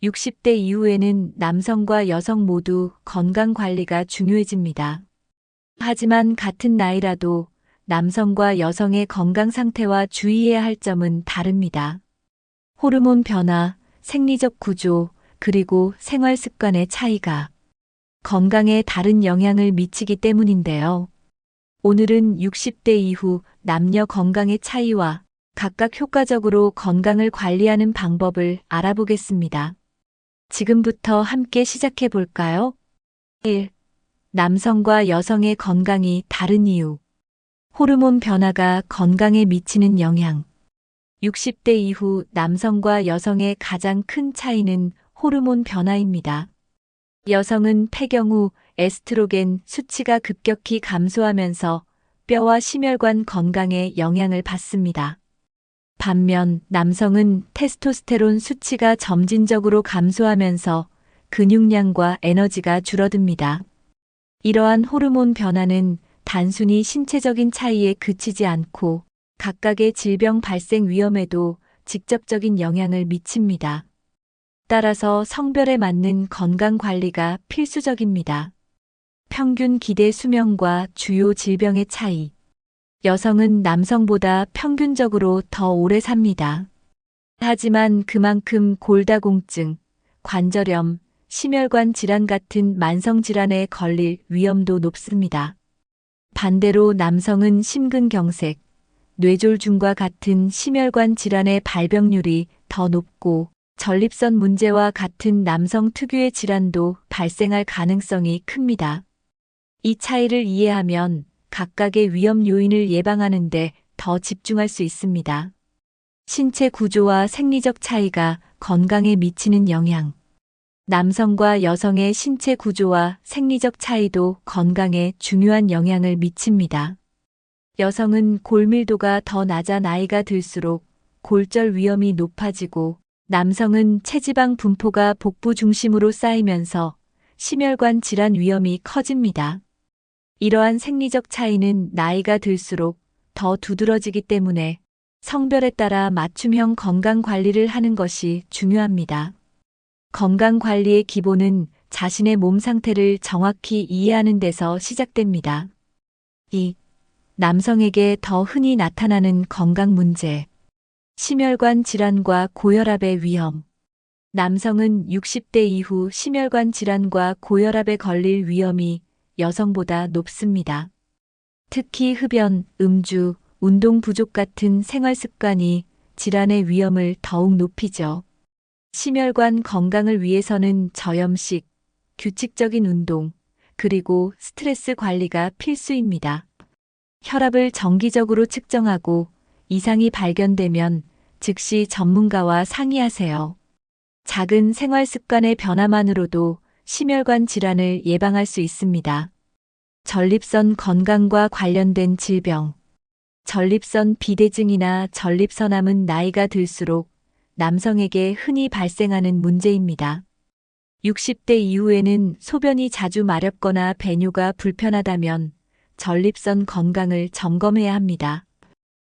60대 이후에는 남성과 여성 모두 건강 관리가 중요해집니다. 하지만 같은 나이라도 남성과 여성의 건강 상태와 주의해야 할 점은 다릅니다. 호르몬 변화, 생리적 구조, 그리고 생활 습관의 차이가 건강에 다른 영향을 미치기 때문인데요. 오늘은 60대 이후 남녀 건강의 차이와 각각 효과적으로 건강을 관리하는 방법을 알아보겠습니다. 지금부터 함께 시작해 볼까요? 1. 남성과 여성의 건강이 다른 이유. 호르몬 변화가 건강에 미치는 영향. 60대 이후 남성과 여성의 가장 큰 차이는 호르몬 변화입니다. 여성은 폐경 후 에스트로겐 수치가 급격히 감소하면서 뼈와 심혈관 건강에 영향을 받습니다. 반면 남성은 테스토스테론 수치가 점진적으로 감소하면서 근육량과 에너지가 줄어듭니다. 이러한 호르몬 변화는 단순히 신체적인 차이에 그치지 않고 각각의 질병 발생 위험에도 직접적인 영향을 미칩니다. 따라서 성별에 맞는 건강 관리가 필수적입니다. 평균 기대 수명과 주요 질병의 차이. 여성은 남성보다 평균적으로 더 오래 삽니다. 하지만 그만큼 골다공증, 관절염, 심혈관 질환 같은 만성 질환에 걸릴 위험도 높습니다. 반대로 남성은 심근경색, 뇌졸중과 같은 심혈관 질환의 발병률이 더 높고 전립선 문제와 같은 남성 특유의 질환도 발생할 가능성이 큽니다. 이 차이를 이해하면 각각의 위험 요인을 예방하는 데 더 집중할 수 있습니다. 신체 구조와 생리적 차이가 건강에 미치는 영향. 남성과 여성의 신체 구조와 생리적 차이도 건강에 중요한 영향을 미칩니다. 여성은 골밀도가 더 낮아 나이가 들수록 골절 위험이 높아지고 남성은 체지방 분포가 복부 중심으로 쌓이면서 심혈관 질환 위험이 커집니다. 이러한 생리적 차이는 나이가 들수록 더 두드러지기 때문에 성별에 따라 맞춤형 건강 관리를 하는 것이 중요합니다. 건강 관리의 기본은 자신의 몸 상태를 정확히 이해하는 데서 시작됩니다. 2. 남성에게 더 흔히 나타나는 건강 문제. 심혈관 질환과 고혈압의 위험. 남성은 60대 이후 심혈관 질환과 고혈압에 걸릴 위험이 여성보다 높습니다. 특히 흡연, 음주, 운동 부족 같은 생활 습관이 질환의 위험을 더욱 높이죠. 심혈관 건강을 위해서는 저염식, 규칙적인 운동, 그리고 스트레스 관리가 필수입니다. 혈압을 정기적으로 측정하고 이상이 발견되면 즉시 전문가와 상의하세요. 작은 생활 습관의 변화만으로도 심혈관 질환을 예방할 수 있습니다. 전립선 건강과 관련된 질병. 전립선 비대증이나 전립선암은 나이가 들수록 남성에게 흔히 발생하는 문제입니다. 60대 이후에는 소변이 자주 마렵거나 배뇨가 불편하다면 전립선 건강을 점검해야 합니다.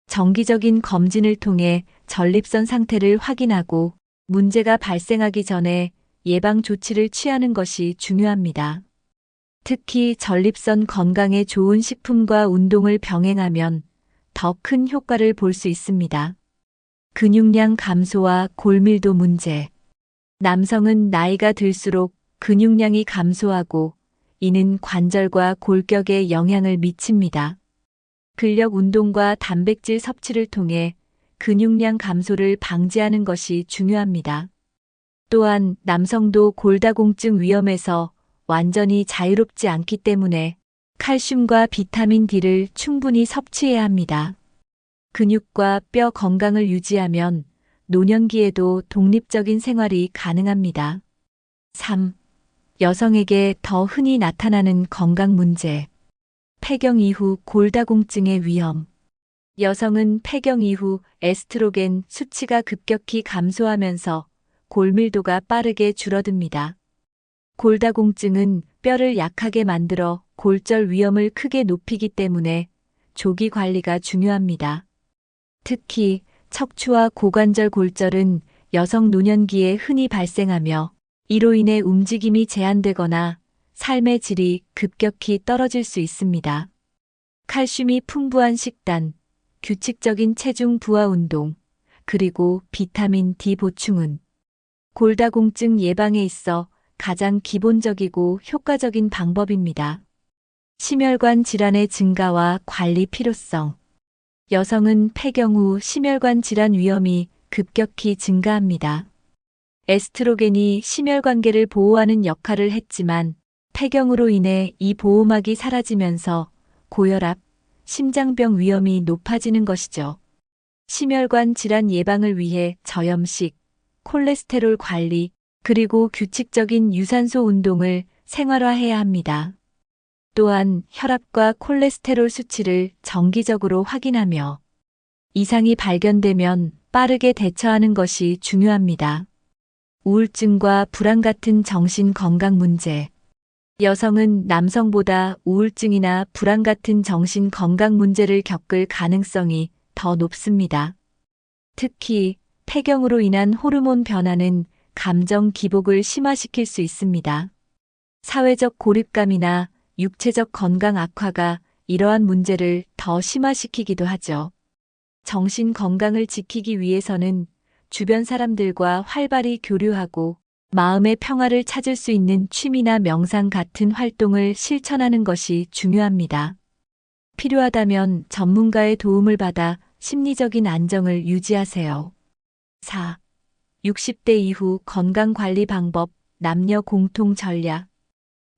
정기적인 검진을 통해 전립선 상태를 확인하고 문제가 발생하기 전에 예방 조치를 취하는 것이 중요합니다. 특히 전립선 건강에 좋은 식품과 운동을 병행하면 더 큰 효과를 볼 수 있습니다. 근육량 감소와 골밀도 문제. 남성은 나이가 들수록 근육량이 감소하고 이는 관절과 골격에 영향을 미칩니다. 근력 운동과 단백질 섭취를 통해 근육량 감소를 방지하는 것이 중요합니다. 또한 남성도 골다공증 위험에서 완전히 자유롭지 않기 때문에 칼슘과 비타민 D를 충분히 섭취해야 합니다. 근육과 뼈 건강을 유지하면 노년기에도 독립적인 생활이 가능합니다. 3. 여성에게 더 흔히 나타나는 건강 문제. 폐경 이후 골다공증의 위험. 여성은 폐경 이후 에스트로겐 수치가 급격히 감소하면서 골밀도가 빠르게 줄어듭니다. 골다공증은 뼈를 약하게 만들어 골절 위험을 크게 높이기 때문에 조기 관리가 중요합니다. 특히 척추와 고관절 골절은 여성 노년기에 흔히 발생하며 이로 인해 움직임이 제한되거나 삶의 질이 급격히 떨어질 수 있습니다. 칼슘이 풍부한 식단, 규칙적인 체중 부하 운동, 그리고 비타민 D 보충은 골다공증 예방에 있어 가장 기본적이고 효과적인 방법입니다. 심혈관 질환의 증가와 관리 필요성. 여성은 폐경 후 심혈관 질환 위험이 급격히 증가합니다. 에스트로겐이 심혈관계를 보호하는 역할을 했지만 폐경으로 인해 이 보호막이 사라지면서 고혈압, 심장병 위험이 높아지는 것이죠. 심혈관 질환 예방을 위해 저염식, 콜레스테롤 관리, 그리고 규칙적인 유산소 운동을 생활화해야 합니다. 또한 혈압과 콜레스테롤 수치를 정기적으로 확인하며 이상이 발견되면 빠르게 대처하는 것이 중요합니다. 우울증과 불안 같은 정신 건강 문제. 여성은 남성보다 우울증이나 불안 같은 정신 건강 문제를 겪을 가능성이 더 높습니다. 특히 폐경으로 인한 호르몬 변화는 감정 기복을 심화시킬 수 있습니다. 사회적 고립감이나 육체적 건강 악화가 이러한 문제를 더 심화시키기도 하죠. 정신 건강을 지키기 위해서는 주변 사람들과 활발히 교류하고 마음의 평화를 찾을 수 있는 취미나 명상 같은 활동을 실천하는 것이 중요합니다. 필요하다면 전문가의 도움을 받아 심리적인 안정을 유지하세요. 4. 60대 이후 건강관리 방법, 남녀 공통 전략.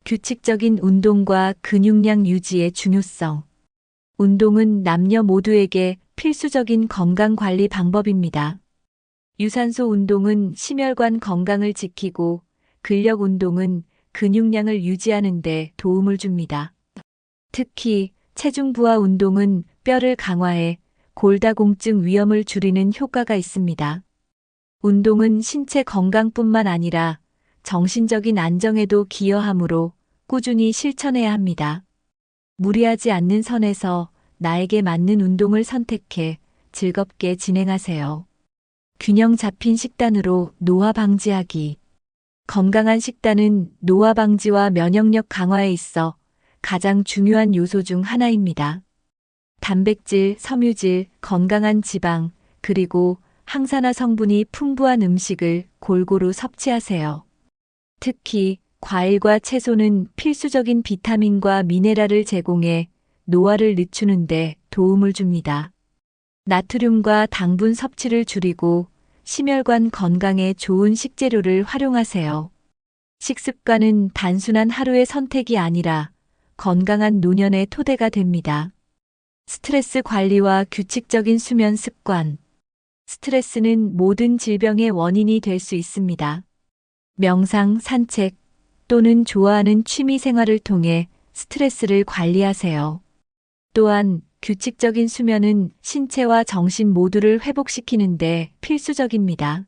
규칙적인 운동과 근육량 유지의 중요성. 운동은 남녀 모두에게 필수적인 건강관리 방법입니다. 유산소 운동은 심혈관 건강을 지키고 근력 운동은 근육량을 유지하는 데 도움을 줍니다. 특히 체중 부하 운동은 뼈를 강화해 골다공증 위험을 줄이는 효과가 있습니다. 운동은 신체 건강뿐만 아니라 정신적인 안정에도 기여하므로 꾸준히 실천해야 합니다. 무리하지 않는 선에서 나에게 맞는 운동을 선택해 즐겁게 진행하세요. 균형 잡힌 식단으로 노화 방지하기. 건강한 식단은 노화 방지와 면역력 강화에 있어 가장 중요한 요소 중 하나입니다. 단백질, 섬유질, 건강한 지방, 그리고 항산화 성분이 풍부한 음식을 골고루 섭취하세요. 특히 과일과 채소는 필수적인 비타민과 미네랄을 제공해 노화를 늦추는 데 도움을 줍니다. 나트륨과 당분 섭취를 줄이고 심혈관 건강에 좋은 식재료를 활용하세요. 식습관은 단순한 하루의 선택이 아니라 건강한 노년의 토대가 됩니다. 스트레스 관리와 규칙적인 수면 습관. 스트레스는 모든 질병의 원인이 될 수 있습니다. 명상, 산책 또는 좋아하는 취미 생활을 통해 스트레스를 관리하세요. 또한 규칙적인 수면은 신체와 정신 모두를 회복시키는 데 필수적입니다.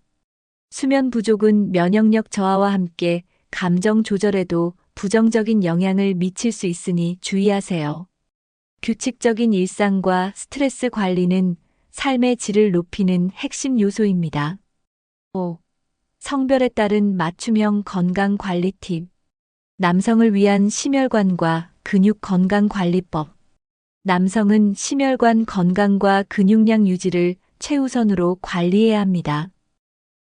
수면 부족은 면역력 저하와 함께 감정 조절에도 부정적인 영향을 미칠 수 있으니 주의하세요. 규칙적인 일상과 스트레스 관리는 삶의 질을 높이는 핵심 요소입니다. 5. 성별에 따른 맞춤형 건강 관리 팁. 남성을 위한 심혈관과 근육 건강 관리법. 남성은 심혈관 건강과 근육량 유지를 최우선으로 관리해야 합니다.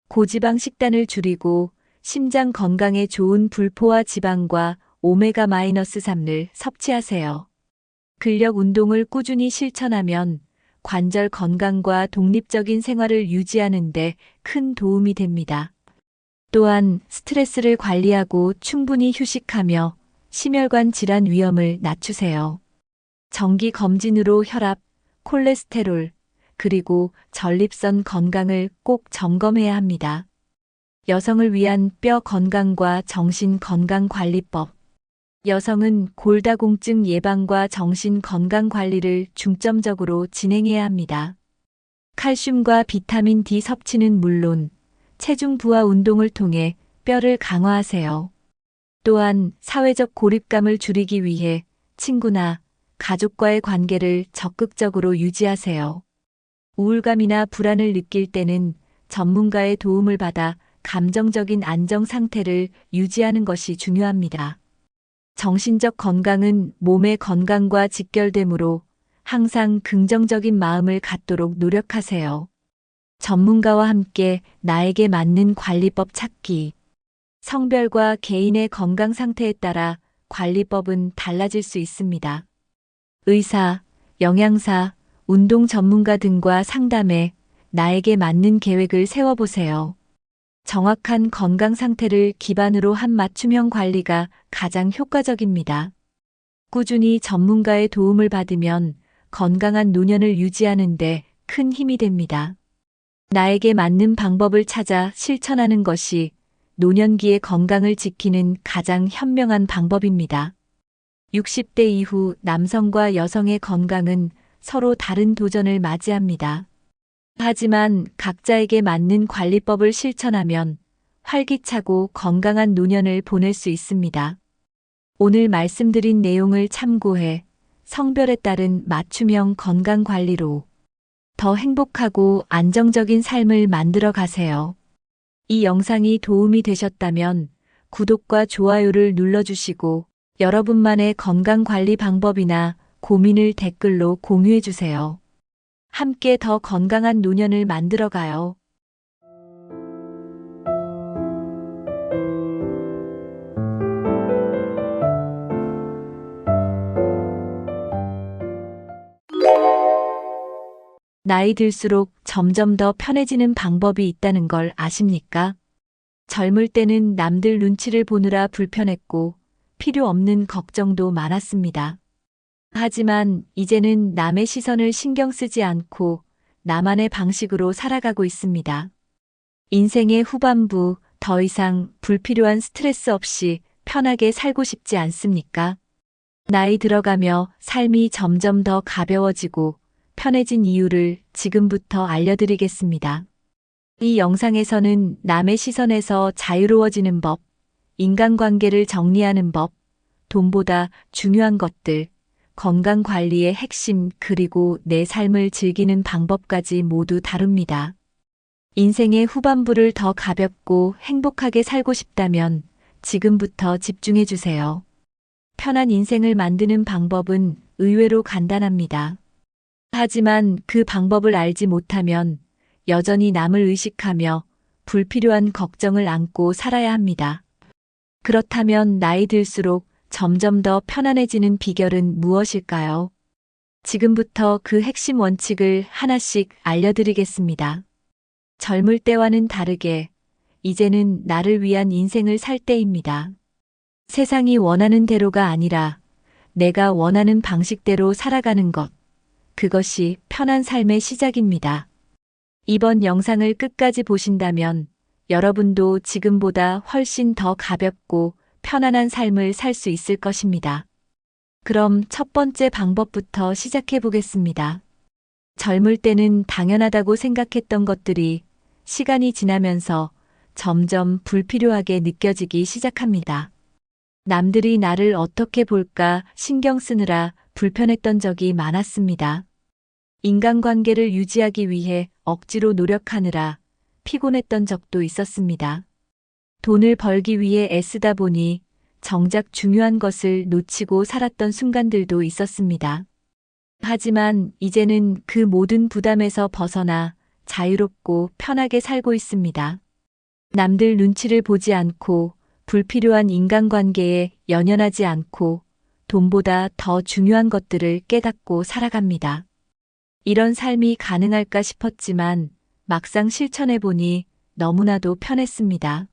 고지방 식단을 줄이고 심장 건강에 좋은 불포화 지방과 오메가-3를 섭취하세요. 근력 운동을 꾸준히 실천하면 관절 건강과 독립적인 생활을 유지하는 데 큰 도움이 됩니다. 또한 스트레스를 관리하고 충분히 휴식하며 심혈관 질환 위험을 낮추세요. 정기 검진으로 혈압, 콜레스테롤, 그리고 전립선 건강을 꼭 점검해야 합니다. 여성을 위한 뼈 건강과 정신 건강 관리법. 여성은 골다공증 예방과 정신 건강 관리를 중점적으로 진행해야 합니다. 칼슘과 비타민 D 섭취는 물론 체중 부하 운동을 통해 뼈를 강화하세요. 또한 사회적 고립감을 줄이기 위해 친구나 가족과의 관계를 적극적으로 유지하세요. 우울감이나 불안을 느낄 때는 전문가의 도움을 받아 감정적인 안정 상태를 유지하는 것이 중요합니다. 정신적 건강은 몸의 건강과 직결되므로 항상 긍정적인 마음을 갖도록 노력하세요. 전문가와 함께 나에게 맞는 관리법 찾기. 성별과 개인의 건강 상태에 따라 관리법은 달라질 수 있습니다. 의사, 영양사, 운동 전문가 등과 상담해 나에게 맞는 계획을 세워보세요. 정확한 건강 상태를 기반으로 한 맞춤형 관리가 가장 효과적입니다. 꾸준히 전문가의 도움을 받으면 건강한 노년을 유지하는 데 큰 힘이 됩니다. 나에게 맞는 방법을 찾아 실천하는 것이 노년기의 건강을 지키는 가장 현명한 방법입니다. 60대 이후 남성과 여성의 건강은 서로 다른 도전을 맞이합니다. 하지만 각자에게 맞는 관리법을 실천하면 활기차고 건강한 노년을 보낼 수 있습니다. 오늘 말씀드린 내용을 참고해 성별에 따른 맞춤형 건강 관리로 더 행복하고 안정적인 삶을 만들어 가세요. 이 영상이 도움이 되셨다면 구독과 좋아요를 눌러주시고 여러분만의 건강관리 방법이나 고민을 댓글로 공유해주세요. 함께 더 건강한 노년을 만들어가요. 나이 들수록 점점 더 편해지는 방법이 있다는 걸 아십니까? 젊을 때는 남들 눈치를 보느라 불편했고 필요 없는 걱정도 많았습니다. 하지만 이제는 남의 시선을 신경 쓰지 않고 나만의 방식으로 살아가고 있습니다. 인생의 후반부 더 이상 불필요한 스트레스 없이 편하게 살고 싶지 않습니까? 나이 들어가며 삶이 점점 더 가벼워지고 편해진 이유를 지금부터 알려드리겠습니다. 이 영상에서는 남의 시선에서 자유로워지는 법, 인간관계를 정리하는 법, 돈보다 중요한 것들, 건강관리의 핵심 그리고 내 삶을 즐기는 방법까지 모두 다룹니다. 인생의 후반부를 더 가볍고 행복하게 살고 싶다면 지금부터 집중해주세요. 편한 인생을 만드는 방법은 의외로 간단합니다. 하지만 그 방법을 알지 못하면 여전히 남을 의식하며 불필요한 걱정을 안고 살아야 합니다. 그렇다면 나이 들수록 점점 더 편안해지는 비결은 무엇일까요? 지금부터 그 핵심 원칙을 하나씩 알려드리겠습니다. 젊을 때와는 다르게 이제는 나를 위한 인생을 살 때입니다. 세상이 원하는 대로가 아니라 내가 원하는 방식대로 살아가는 것. 그것이 편한 삶의 시작입니다. 이번 영상을 끝까지 보신다면 여러분도 지금보다 훨씬 더 가볍고 편안한 삶을 살 수 있을 것입니다. 그럼 첫 번째 방법부터 시작해 보겠습니다. 젊을 때는 당연하다고 생각했던 것들이 시간이 지나면서 점점 불필요하게 느껴지기 시작합니다. 남들이 나를 어떻게 볼까 신경 쓰느라 불편했던 적이 많았습니다. 인간관계를 유지하기 위해 억지로 노력하느라 피곤했던 적도 있었습니다. 돈을 벌기 위해 애쓰다 보니 정작 중요한 것을 놓치고 살았던 순간들도 있었습니다. 하지만 이제는 그 모든 부담에서 벗어나 자유롭고 편하게 살고 있습니다. 남들 눈치를 보지 않고 불필요한 인간관계에 연연하지 않고 돈보다 더 중요한 것들을 깨닫고 살아갑니다. 이런 삶이 가능할까 싶었지만 막상 실천해보니 너무나도 편했습니다.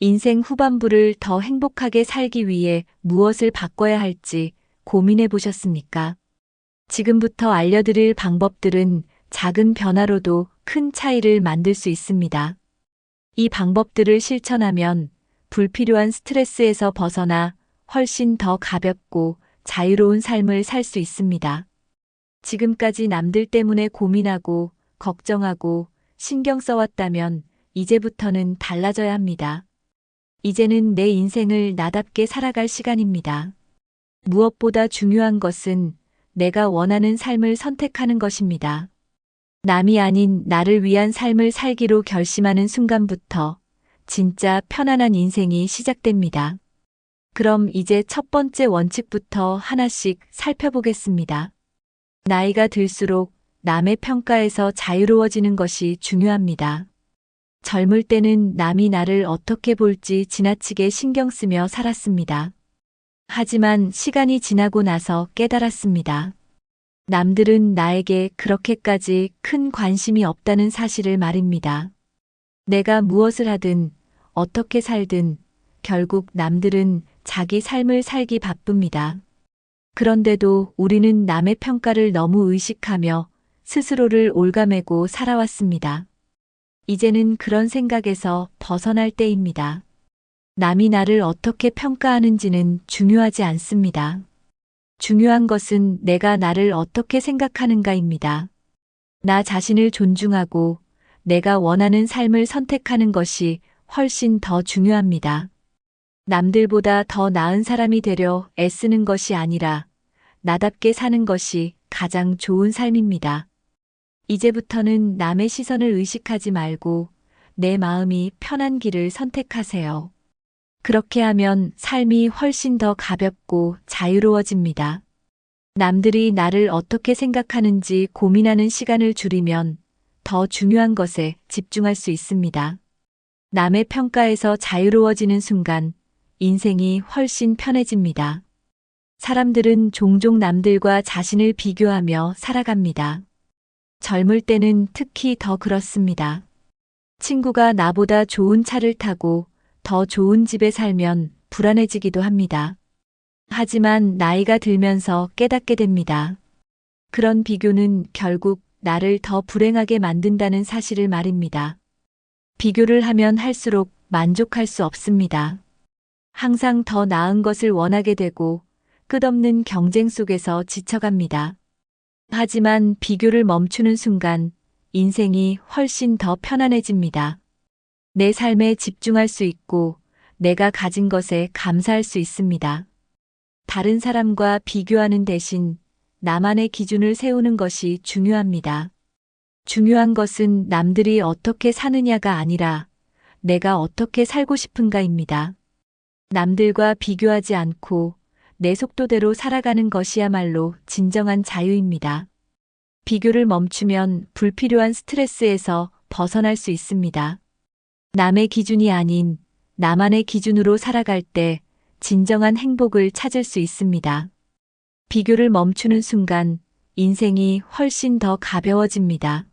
인생 후반부를 더 행복하게 살기 위해 무엇을 바꿔야 할지 고민해 보셨습니까? 지금부터 알려드릴 방법들은 작은 변화로도 큰 차이를 만들 수 있습니다. 이 방법들을 실천하면 불필요한 스트레스에서 벗어나 훨씬 더 가볍고 자유로운 삶을 살 수 있습니다. 지금까지 남들 때문에 고민하고 걱정하고 신경 써왔다면 이제부터는 달라져야 합니다. 이제는 내 인생을 나답게 살아갈 시간입니다. 무엇보다 중요한 것은 내가 원하는 삶을 선택하는 것입니다. 남이 아닌 나를 위한 삶을 살기로 결심하는 순간부터 진짜 편안한 인생이 시작됩니다. 그럼 이제 첫 번째 원칙부터 하나씩 살펴보겠습니다. 나이가 들수록 남의 평가에서 자유로워지는 것이 중요합니다. 젊을 때는 남이 나를 어떻게 볼지 지나치게 신경 쓰며 살았습니다. 하지만 시간이 지나고 나서 깨달았습니다. 남들은 나에게 그렇게까지 큰 관심이 없다는 사실을 말입니다. 내가 무엇을 하든 어떻게 살든 결국 남들은 자기 삶을 살기 바쁩니다. 그런데도 우리는 남의 평가를 너무 의식하며 스스로를 옭아매고 살아왔습니다. 이제는 그런 생각에서 벗어날 때입니다. 남이 나를 어떻게 평가하는지는 중요하지 않습니다. 중요한 것은 내가 나를 어떻게 생각하는가입니다. 나 자신을 존중하고 내가 원하는 삶을 선택하는 것이 훨씬 더 중요합니다. 남들보다 더 나은 사람이 되려 애쓰는 것이 아니라 나답게 사는 것이 가장 좋은 삶입니다. 이제부터는 남의 시선을 의식하지 말고 내 마음이 편한 길을 선택하세요. 그렇게 하면 삶이 훨씬 더 가볍고 자유로워집니다. 남들이 나를 어떻게 생각하는지 고민하는 시간을 줄이면 더 중요한 것에 집중할 수 있습니다. 남의 평가에서 자유로워지는 순간 인생이 훨씬 편해집니다. 사람들은 종종 남들과 자신을 비교하며 살아갑니다. 젊을 때는 특히 더 그렇습니다. 친구가 나보다 좋은 차를 타고 더 좋은 집에 살면 불안해지기도 합니다. 하지만 나이가 들면서 깨닫게 됩니다. 그런 비교는 결국 나를 더 불행하게 만든다는 사실을 말입니다. 비교를 하면 할수록 만족할 수 없습니다. 항상 더 나은 것을 원하게 되고 끝없는 경쟁 속에서 지쳐갑니다. 하지만 비교를 멈추는 순간 인생이 훨씬 더 편안해집니다. 내 삶에 집중할 수 있고 내가 가진 것에 감사할 수 있습니다. 다른 사람과 비교하는 대신 나만의 기준을 세우는 것이 중요합니다. 중요한 것은 남들이 어떻게 사느냐가 아니라 내가 어떻게 살고 싶은가입니다. 남들과 비교하지 않고 내 속도대로 살아가는 것이야말로 진정한 자유입니다. 비교를 멈추면 불필요한 스트레스에서 벗어날 수 있습니다. 남의 기준이 아닌 나만의 기준으로 살아갈 때 진정한 행복을 찾을 수 있습니다. 비교를 멈추는 순간 인생이 훨씬 더 가벼워집니다.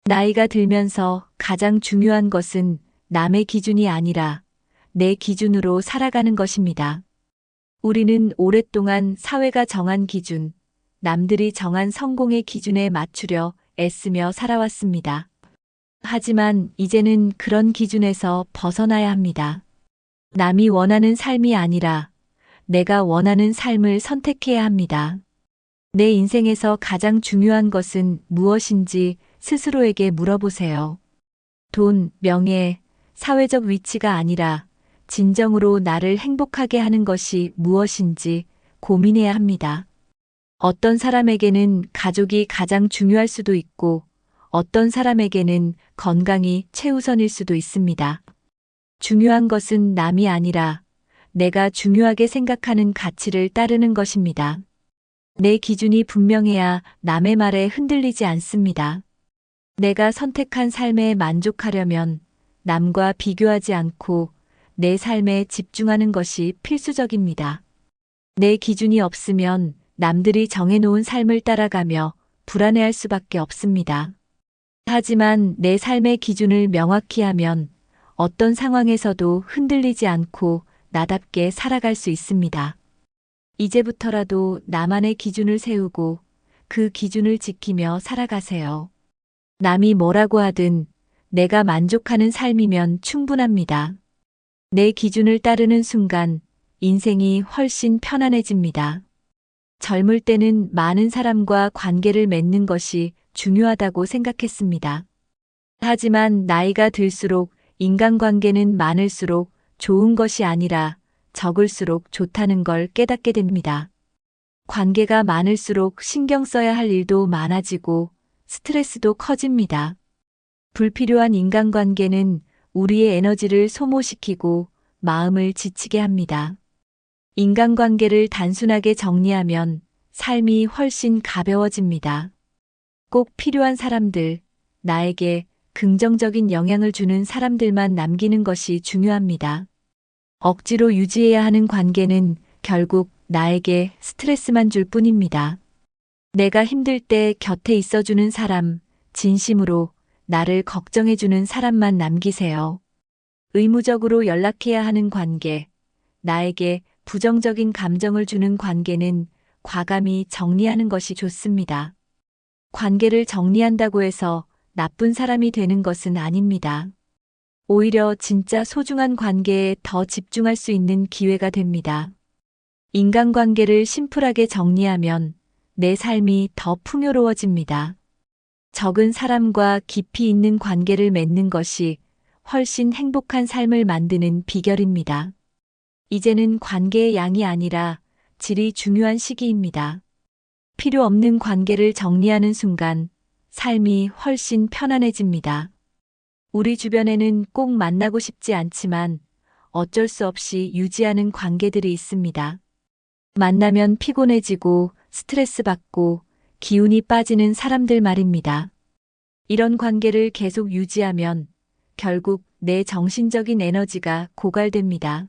나이가 들면서 가장 중요한 것은 남의 기준이 아니라 내 기준으로 살아가는 것입니다. 우리는 오랫동안 사회가 정한 기준, 남들이 정한 성공의 기준에 맞추려 애쓰며 살아왔습니다. 하지만 이제는 그런 기준에서 벗어나야 합니다. 남이 원하는 삶이 아니라 내가 원하는 삶을 선택해야 합니다. 내 인생에서 가장 중요한 것은 무엇인지 스스로에게 물어보세요. 돈, 명예, 사회적 위치가 아니라 진정으로 나를 행복하게 하는 것이 무엇인지 고민해야 합니다. 어떤 사람에게는 가족이 가장 중요할 수도 있고 어떤 사람에게는 건강이 최우선일 수도 있습니다. 중요한 것은 남이 아니라 내가 중요하게 생각하는 가치를 따르는 것입니다. 내 기준이 분명해야 남의 말에 흔들리지 않습니다. 내가 선택한 삶에 만족하려면 남과 비교하지 않고 내 삶에 집중하는 것이 필수적입니다. 내 기준이 없으면 남들이 정해놓은 삶을 따라가며 불안해할 수밖에 없습니다. 하지만 내 삶의 기준을 명확히 하면 어떤 상황에서도 흔들리지 않고 나답게 살아갈 수 있습니다. 이제부터라도 나만의 기준을 세우고 그 기준을 지키며 살아가세요. 남이 뭐라고 하든 내가 만족하는 삶이면 충분합니다. 내 기준을 따르는 순간 인생이 훨씬 편안해집니다. 젊을 때는 많은 사람과 관계를 맺는 것이 중요하다고 생각했습니다. 하지만 나이가 들수록 인간관계는 많을수록 좋은 것이 아니라 적을수록 좋다는 걸 깨닫게 됩니다. 관계가 많을수록 신경 써야 할 일도 많아지고 스트레스도 커집니다. 불필요한 인간관계는 우리의 에너지를 소모시키고 마음을 지치게 합니다. 인간관계를 단순하게 정리하면 삶이 훨씬 가벼워집니다. 꼭 필요한 사람들, 나에게 긍정적인 영향을 주는 사람들만 남기는 것이 중요합니다. 억지로 유지해야 하는 관계는 결국 나에게 스트레스만 줄 뿐입니다. 내가 힘들 때 곁에 있어주는 사람, 진심으로 나를 걱정해주는 사람만 남기세요. 의무적으로 연락해야 하는 관계, 나에게 부정적인 감정을 주는 관계는 과감히 정리하는 것이 좋습니다. 관계를 정리한다고 해서 나쁜 사람이 되는 것은 아닙니다. 오히려 진짜 소중한 관계에 더 집중할 수 있는 기회가 됩니다. 인간관계를 심플하게 정리하면 내 삶이 더 풍요로워집니다. 적은 사람과 깊이 있는 관계를 맺는 것이 훨씬 행복한 삶을 만드는 비결입니다. 이제는 관계의 양이 아니라 질이 중요한 시기입니다. 필요 없는 관계를 정리하는 순간 삶이 훨씬 편안해집니다. 우리 주변에는 꼭 만나고 싶지 않지만 어쩔 수 없이 유지하는 관계들이 있습니다. 만나면 피곤해지고 스트레스 받고 기운이 빠지는 사람들 말입니다. 이런 관계를 계속 유지하면 결국 내 정신적인 에너지가 고갈됩니다.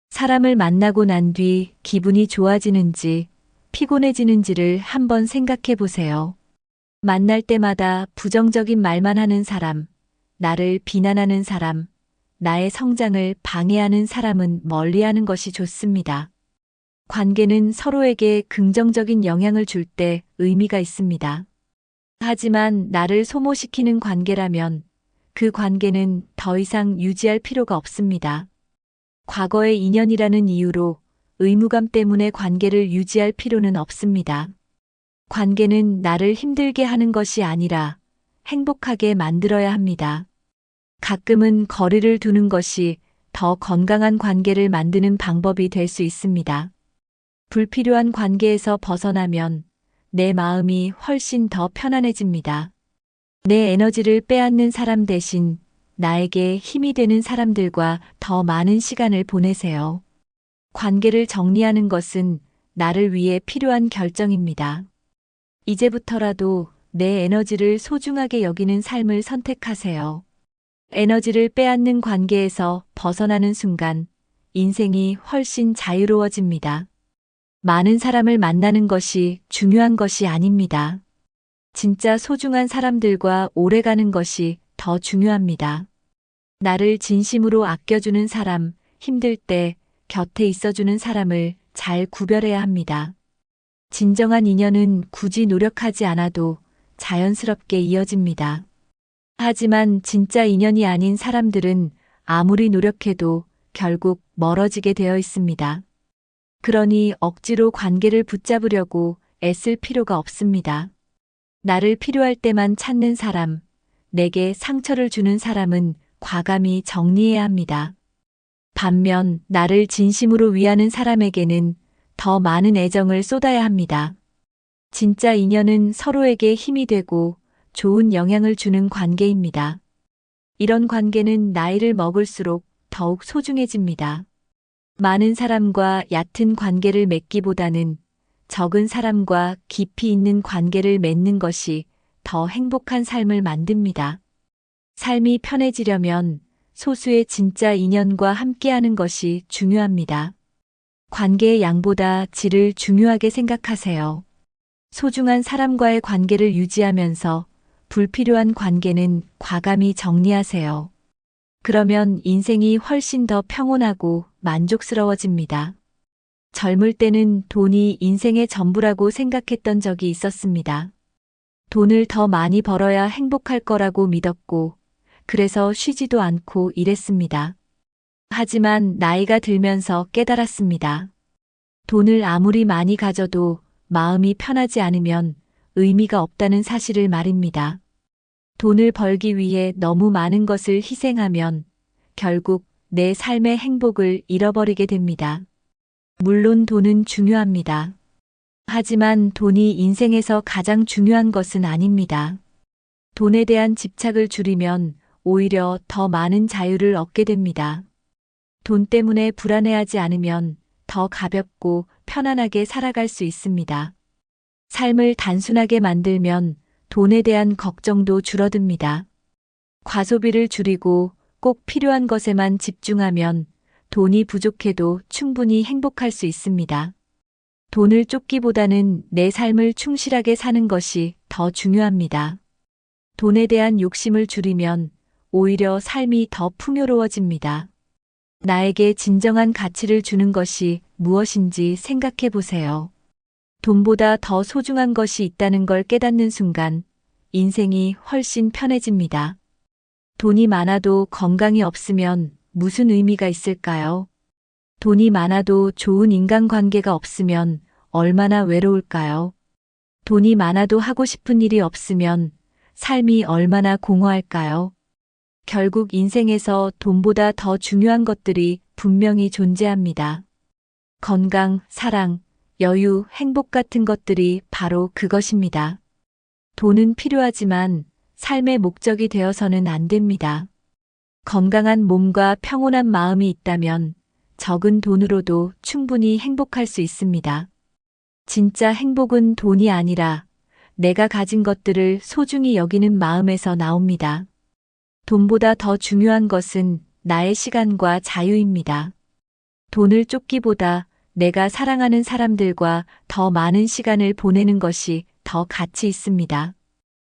사람을 만나고 난 뒤 기분이 좋아지는지 피곤해지는지를 한번 생각해 보세요. 만날 때마다 부정적인 말만 하는 사람, 나를 비난하는 사람, 나의 성장을 방해하는 사람은 멀리하는 것이 좋습니다. 관계는 서로에게 긍정적인 영향을 줄 때 의미가 있습니다. 하지만 나를 소모시키는 관계라면 그 관계는 더 이상 유지할 필요가 없습니다. 과거의 인연이라는 이유로 의무감 때문에 관계를 유지할 필요는 없습니다. 관계는 나를 힘들게 하는 것이 아니라 행복하게 만들어야 합니다. 가끔은 거리를 두는 것이 더 건강한 관계를 만드는 방법이 될 수 있습니다. 불필요한 관계에서 벗어나면 내 마음이 훨씬 더 편안해집니다. 내 에너지를 빼앗는 사람 대신 나에게 힘이 되는 사람들과 더 많은 시간을 보내세요. 관계를 정리하는 것은 나를 위해 필요한 결정입니다. 이제부터라도 내 에너지를 소중하게 여기는 삶을 선택하세요. 에너지를 빼앗는 관계에서 벗어나는 순간 인생이 훨씬 자유로워집니다. 많은 사람을 만나는 것이 중요한 것이 아닙니다. 진짜 소중한 사람들과 오래가는 것이 더 중요합니다. 나를 진심으로 아껴주는 사람, 힘들 때 곁에 있어주는 사람을 잘 구별해야 합니다. 진정한 인연은 굳이 노력하지 않아도 자연스럽게 이어집니다. 하지만 진짜 인연이 아닌 사람들은 아무리 노력해도 결국 멀어지게 되어 있습니다. 그러니 억지로 관계를 붙잡으려고 애쓸 필요가 없습니다. 나를 필요할 때만 찾는 사람, 내게 상처를 주는 사람은 과감히 정리해야 합니다. 반면 나를 진심으로 위하는 사람에게는 더 많은 애정을 쏟아야 합니다. 진짜 인연은 서로에게 힘이 되고 좋은 영향을 주는 관계입니다. 이런 관계는 나이를 먹을수록 더욱 소중해집니다. 많은 사람과 얕은 관계를 맺기보다는 적은 사람과 깊이 있는 관계를 맺는 것이 더 행복한 삶을 만듭니다. 삶이 편해지려면 소수의 진짜 인연과 함께하는 것이 중요합니다. 관계의 양보다 질을 중요하게 생각하세요. 소중한 사람과의 관계를 유지하면서 불필요한 관계는 과감히 정리하세요. 그러면 인생이 훨씬 더 평온하고 만족스러워집니다. 젊을 때는 돈이 인생의 전부라고 생각했던 적이 있었습니다. 돈을 더 많이 벌어야 행복할 거라고 믿었고, 그래서 쉬지도 않고 일했습니다. 하지만 나이가 들면서 깨달았습니다. 돈을 아무리 많이 가져도 마음이 편하지 않으면 의미가 없다는 사실을 말입니다. 돈을 벌기 위해 너무 많은 것을 희생하면 결국 내 삶의 행복을 잃어버리게 됩니다. 물론 돈은 중요합니다. 하지만 돈이 인생에서 가장 중요한 것은 아닙니다. 돈에 대한 집착을 줄이면 오히려 더 많은 자유를 얻게 됩니다. 돈 때문에 불안해하지 않으면 더 가볍고 편안하게 살아갈 수 있습니다. 삶을 단순하게 만들면 돈에 대한 걱정도 줄어듭니다. 과소비를 줄이고 꼭 필요한 것에만 집중하면 돈이 부족해도 충분히 행복할 수 있습니다. 돈을 쫓기보다는 내 삶을 충실하게 사는 것이 더 중요합니다. 돈에 대한 욕심을 줄이면 오히려 삶이 더 풍요로워집니다. 나에게 진정한 가치를 주는 것이 무엇인지 생각해 보세요. 돈보다 더 소중한 것이 있다는 걸 깨닫는 순간 인생이 훨씬 편해집니다. 돈이 많아도 건강이 없으면 무슨 의미가 있을까요? 돈이 많아도 좋은 인간관계가 없으면 얼마나 외로울까요? 돈이 많아도 하고 싶은 일이 없으면 삶이 얼마나 공허할까요? 결국 인생에서 돈보다 더 중요한 것들이 분명히 존재합니다. 건강, 사랑, 여유, 행복 같은 것들이 바로 그것입니다. 돈은 필요하지만 삶의 목적이 되어서는 안 됩니다. 건강한 몸과 평온한 마음이 있다면 적은 돈으로도 충분히 행복할 수 있습니다. 진짜 행복은 돈이 아니라 내가 가진 것들을 소중히 여기는 마음에서 나옵니다. 돈보다 더 중요한 것은 나의 시간과 자유입니다. 돈을 쫓기보다 내가 사랑하는 사람들과 더 많은 시간을 보내는 것이 더 가치 있습니다.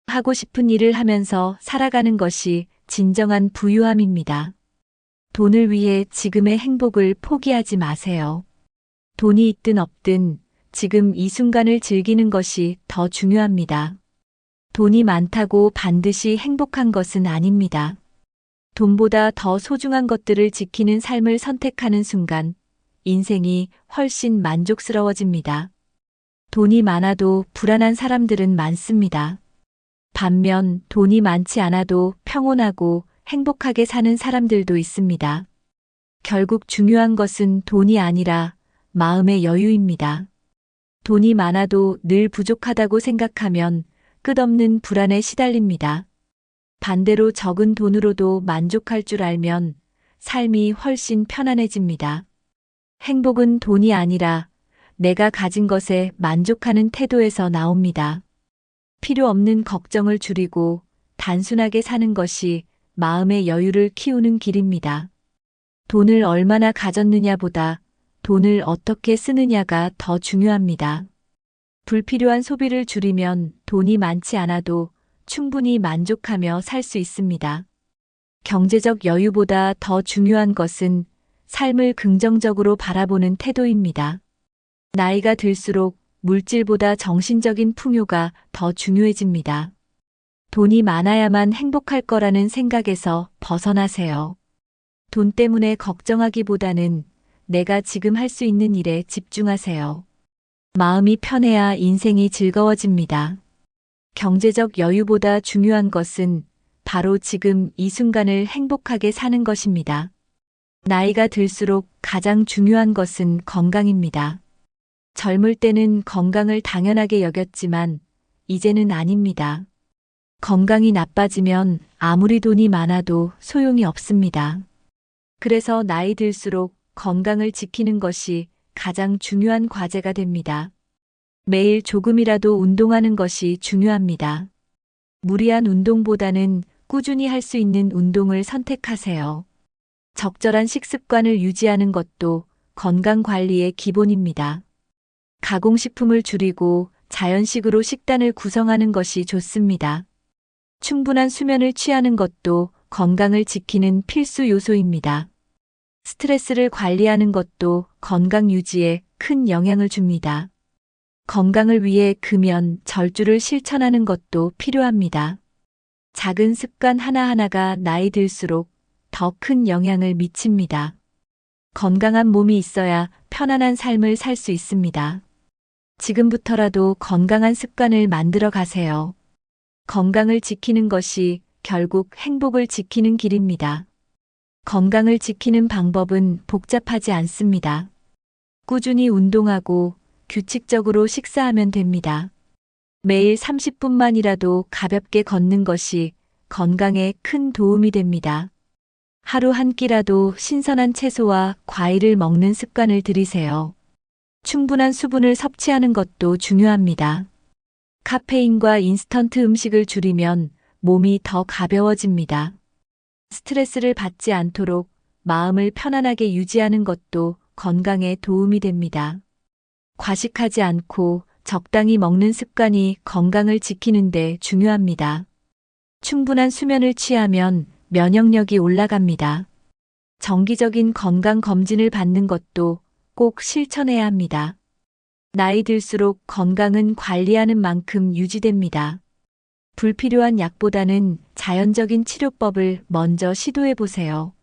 하고 싶은 일을 하면서 살아가는 것이 진정한 부유함입니다. 돈을 위해 지금의 행복을 포기하지 마세요. 돈이 있든 없든 지금 이 순간을 즐기는 것이 더 중요합니다. 돈이 많다고 반드시 행복한 것은 아닙니다. 돈보다 더 소중한 것들을 지키는 삶을 선택하는 순간 인생이 훨씬 만족스러워집니다. 돈이 많아도 불안한 사람들은 많습니다. 반면 돈이 많지 않아도 평온하고 행복하게 사는 사람들도 있습니다. 결국 중요한 것은 돈이 아니라 마음의 여유입니다. 돈이 많아도 늘 부족하다고 생각하면 끝없는 불안에 시달립니다. 반대로 적은 돈으로도 만족할 줄 알면 삶이 훨씬 편안해집니다. 행복은 돈이 아니라 내가 가진 것에 만족하는 태도에서 나옵니다. 필요 없는 걱정을 줄이고 단순하게 사는 것이 마음의 여유를 키우는 길입니다. 돈을 얼마나 가졌느냐보다 돈을 어떻게 쓰느냐가 더 중요합니다. 불필요한 소비를 줄이면 돈이 많지 않아도 충분히 만족하며 살 수 있습니다. 경제적 여유보다 더 중요한 것은 삶을 긍정적으로 바라보는 태도입니다. 나이가 들수록 물질보다 정신적인 풍요가 더 중요해집니다. 돈이 많아야만 행복할 거라는 생각에서 벗어나세요. 돈 때문에 걱정하기보다는 내가 지금 할 수 있는 일에 집중하세요. 마음이 편해야 인생이 즐거워집니다. 경제적 여유보다 중요한 것은 바로 지금 이 순간을 행복하게 사는 것입니다. 나이가 들수록 가장 중요한 것은 건강입니다. 젊을 때는 건강을 당연하게 여겼지만 이제는 아닙니다. 건강이 나빠지면 아무리 돈이 많아도 소용이 없습니다. 그래서 나이 들수록 건강을 지키는 것이 가장 중요한 과제가 됩니다. 매일 조금이라도 운동하는 것이 중요합니다. 무리한 운동보다는 꾸준히 할 수 있는 운동을 선택하세요. 적절한 식습관을 유지하는 것도 건강 관리의 기본입니다. 가공식품을 줄이고 자연식으로 식단을 구성하는 것이 좋습니다. 충분한 수면을 취하는 것도 건강을 지키는 필수 요소입니다. 스트레스를 관리하는 것도 건강 유지에 큰 영향을 줍니다. 건강을 위해 금연, 절주를 실천하는 것도 필요합니다. 작은 습관 하나하나가 나이 들수록 더 큰 영향을 미칩니다. 건강한 몸이 있어야 편안한 삶을 살 수 있습니다. 지금부터라도 건강한 습관을 만들어 가세요. 건강을 지키는 것이 결국 행복을 지키는 길입니다. 건강을 지키는 방법은 복잡하지 않습니다. 꾸준히 운동하고 규칙적으로 식사하면 됩니다. 매일 30분만이라도 가볍게 걷는 것이 건강에 큰 도움이 됩니다. 하루 한 끼라도 신선한 채소와 과일을 먹는 습관을 들이세요. 충분한 수분을 섭취하는 것도 중요합니다. 카페인과 인스턴트 음식을 줄이면 몸이 더 가벼워집니다. 스트레스를 받지 않도록 마음을 편안하게 유지하는 것도 건강에 도움이 됩니다. 과식하지 않고 적당히 먹는 습관이 건강을 지키는 데 중요합니다. 충분한 수면을 취하면 면역력이 올라갑니다. 정기적인 건강 검진을 받는 것도 꼭 실천해야 합니다. 나이 들수록 건강은 관리하는 만큼 유지됩니다. 불필요한 약보다는 자연적인 치료법을 먼저 시도해 보세요.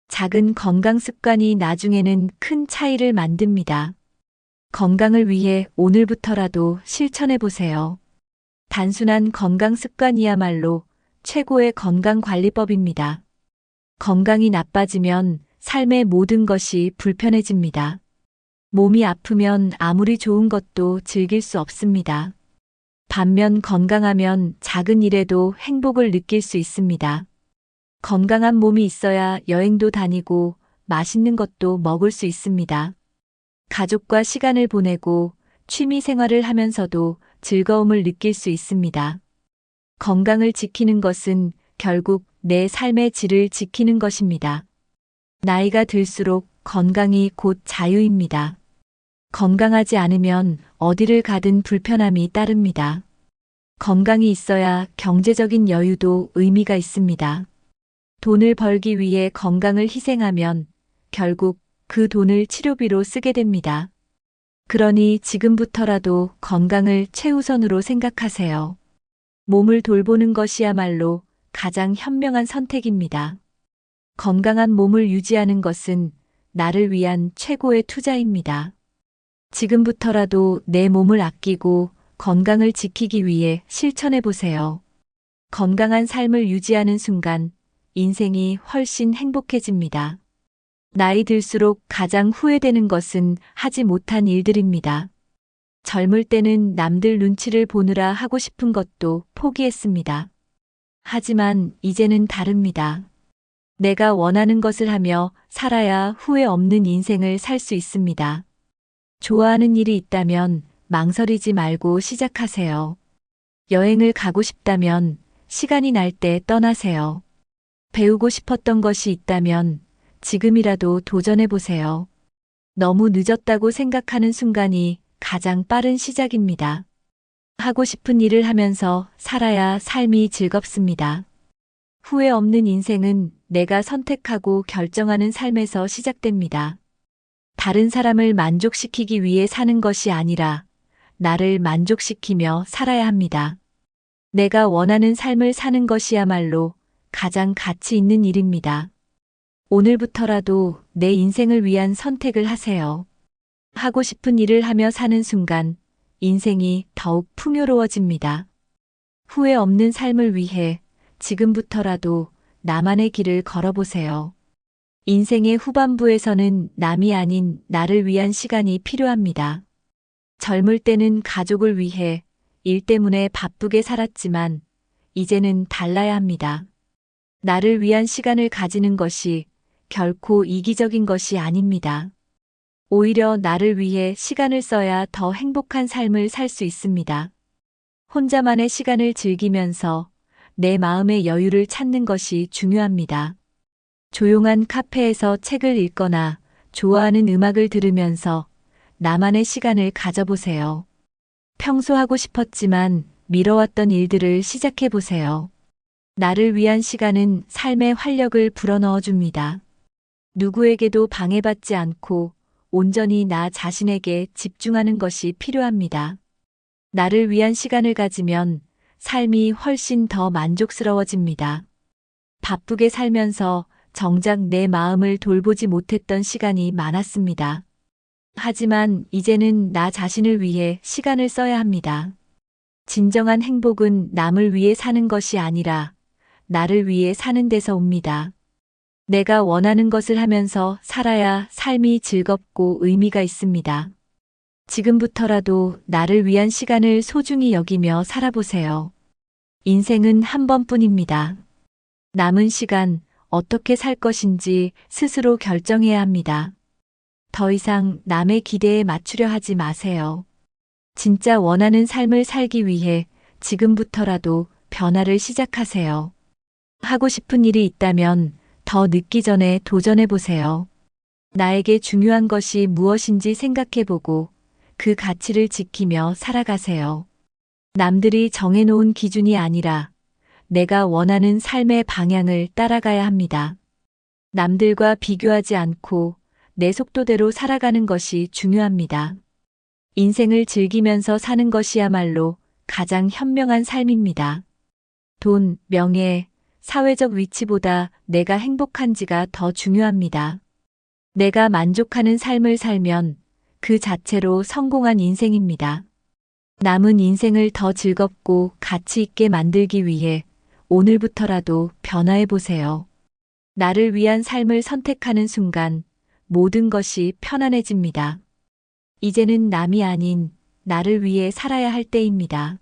작은 건강 습관이 나중에는 큰 차이를 만듭니다. 건강을 위해 오늘부터라도 실천해 보세요. 단순한 건강 습관이야말로 최고의 건강 관리법입니다. 건강이 나빠지면 삶의 모든 것이 불편해집니다. 몸이 아프면 아무리 좋은 것도 즐길 수 없습니다. 반면 건강하면 작은 일에도 행복을 느낄 수 있습니다. 건강한 몸이 있어야 여행도 다니고 맛있는 것도 먹을 수 있습니다. 가족과 시간을 보내고 취미 생활을 하면서도 즐거움을 느낄 수 있습니다. 건강을 지키는 것은 결국 내 삶의 질을 지키는 것입니다. 나이가 들수록 건강이 곧 자유입니다. 건강하지 않으면 어디를 가든 불편함이 따릅니다. 건강이 있어야 경제적인 여유도 의미가 있습니다. 돈을 벌기 위해 건강을 희생하면 결국 그 돈을 치료비로 쓰게 됩니다. 그러니 지금부터라도 건강을 최우선으로 생각하세요. 몸을 돌보는 것이야말로 가장 현명한 선택입니다. 건강한 몸을 유지하는 것은 나를 위한 최고의 투자입니다. 지금부터라도 내 몸을 아끼고 건강을 지키기 위해 실천해 보세요. 건강한 삶을 유지하는 순간 인생이 훨씬 행복해집니다. 나이 들수록 가장 후회되는 것은 하지 못한 일들입니다. 젊을 때는 남들 눈치를 보느라 하고 싶은 것도 포기했습니다. 하지만 이제는 다릅니다. 내가 원하는 것을 하며 살아야 후회 없는 인생을 살 수 있습니다. 좋아하는 일이 있다면 망설이지 말고 시작하세요. 여행을 가고 싶다면 시간이 날 때 떠나세요. 배우고 싶었던 것이 있다면 지금이라도 도전해 보세요. 너무 늦었다고 생각하는 순간이 가장 빠른 시작입니다. 하고 싶은 일을 하면서 살아야 삶이 즐겁습니다. 후회 없는 인생은 내가 선택하고 결정하는 삶에서 시작됩니다. 다른 사람을 만족시키기 위해 사는 것이 아니라 나를 만족시키며 살아야 합니다. 내가 원하는 삶을 사는 것이야말로 가장 가치 있는 일입니다. 오늘부터라도 내 인생을 위한 선택을 하세요. 하고 싶은 일을 하며 사는 순간 인생이 더욱 풍요로워집니다. 후회 없는 삶을 위해 지금부터라도 나만의 길을 걸어보세요. 인생의 후반부에서는 남이 아닌 나를 위한 시간이 필요합니다. 젊을 때는 가족을 위해 일 때문에 바쁘게 살았지만 이제는 달라야 합니다. 나를 위한 시간을 가지는 것이 결코 이기적인 것이 아닙니다. 오히려 나를 위해 시간을 써야 더 행복한 삶을 살 수 있습니다. 혼자만의 시간을 즐기면서 내 마음의 여유를 찾는 것이 중요합니다. 조용한 카페에서 책을 읽거나 좋아하는 음악을 들으면서 나만의 시간을 가져보세요. 평소 하고 싶었지만 미뤄왔던 일들을 시작해 보세요. 나를 위한 시간은 삶의 활력을 불어넣어 줍니다. 누구에게도 방해받지 않고 온전히 나 자신에게 집중하는 것이 필요합니다. 나를 위한 시간을 가지면 삶이 훨씬 더 만족스러워집니다. 바쁘게 살면서 정작 내 마음을 돌보지 못했던 시간이 많았습니다. 하지만 이제는 나 자신을 위해 시간을 써야 합니다. 진정한 행복은 남을 위해 사는 것이 아니라 나를 위해 사는 데서 옵니다. 내가 원하는 것을 하면서 살아야 삶이 즐겁고 의미가 있습니다. 지금부터라도 나를 위한 시간을 소중히 여기며 살아보세요. 인생은 한 번뿐입니다. 남은 시간 어떻게 살 것인지 스스로 결정해야 합니다. 더 이상 남의 기대에 맞추려 하지 마세요. 진짜 원하는 삶을 살기 위해 지금부터라도 변화를 시작하세요. 하고 싶은 일이 있다면 더 늦기 전에 도전해 보세요. 나에게 중요한 것이 무엇인지 생각해 보고 그 가치를 지키며 살아가세요. 남들이 정해놓은 기준이 아니라 내가 원하는 삶의 방향을 따라가야 합니다. 남들과 비교하지 않고 내 속도대로 살아가는 것이 중요합니다. 인생을 즐기면서 사는 것이야말로 가장 현명한 삶입니다. 돈, 명예, 사회적 위치보다 내가 행복한지가 더 중요합니다. 내가 만족하는 삶을 살면 그 자체로 성공한 인생입니다. 남은 인생을 더 즐겁고 가치 있게 만들기 위해 오늘부터라도 변화해 보세요. 나를 위한 삶을 선택하는 순간 모든 것이 편안해집니다. 이제는 남이 아닌 나를 위해 살아야 할 때입니다.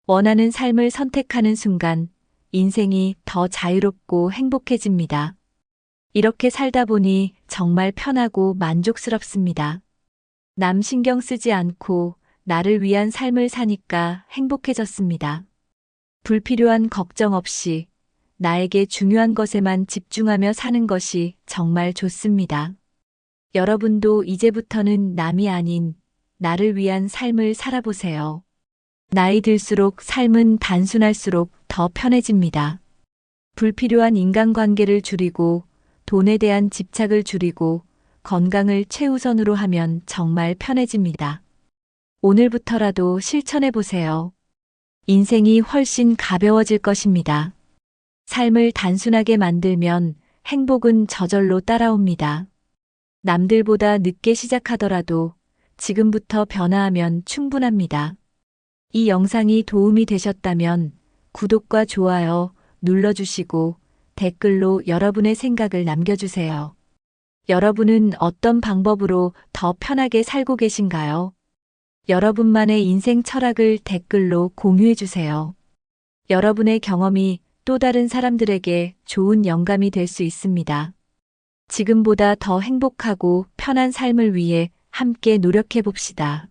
원하는 삶을 선택하는 순간 인생이 더 자유롭고 행복해집니다. 이렇게 살다 보니 정말 편하고 만족스럽습니다. 남 신경 쓰지 않고 나를 위한 삶을 사니까 행복해졌습니다. 불필요한 걱정 없이 나에게 중요한 것에만 집중하며 사는 것이 정말 좋습니다. 여러분도 이제부터는 남이 아닌 나를 위한 삶을 살아보세요. 나이 들수록 삶은 단순할수록 더 편해집니다. 불필요한 인간관계를 줄이고 돈에 대한 집착을 줄이고 건강을 최우선으로 하면 정말 편해집니다. 오늘부터라도 실천해 보세요. 인생이 훨씬 가벼워질 것입니다. 삶을 단순하게 만들면 행복은 저절로 따라옵니다. 남들보다 늦게 시작하더라도 지금부터 변화하면 충분합니다. 이 영상이 도움이 되셨다면 구독과 좋아요 눌러주시고 댓글로 여러분의 생각을 남겨주세요. 여러분은 어떤 방법으로 더 편하게 살고 계신가요? 여러분만의 인생 철학을 댓글로 공유해주세요. 여러분의 경험이 또 다른 사람들에게 좋은 영감이 될 수 있습니다. 지금보다 더 행복하고 편한 삶을 위해 함께 노력해 봅시다.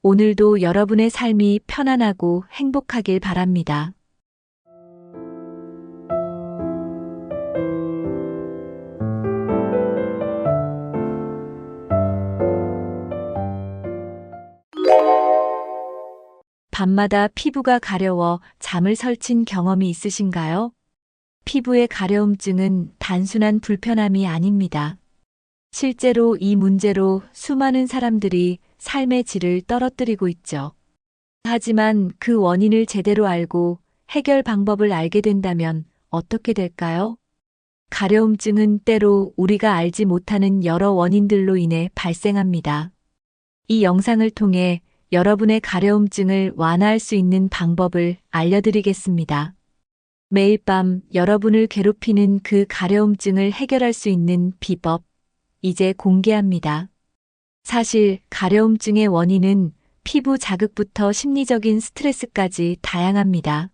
오늘도 여러분의 삶이 편안하고 행복하길 바랍니다. 밤마다 피부가 가려워 잠을 설친 경험이 있으신가요? 피부의 가려움증은 단순한 불편함이 아닙니다. 실제로 이 문제로 수많은 사람들이 삶의 질을 떨어뜨리고 있죠. 하지만 그 원인을 제대로 알고 해결 방법을 알게 된다면 어떻게 될까요? 가려움증은 때로 우리가 알지 못하는 여러 원인들로 인해 발생합니다. 이 영상을 통해 여러분의 가려움증을 완화할 수 있는 방법을 알려드리겠습니다. 매일 밤 여러분을 괴롭히는 그 가려움증을 해결할 수 있는 비법, 이제 공개합니다. 사실 가려움증의 원인은 피부 자극부터 심리적인 스트레스까지 다양합니다.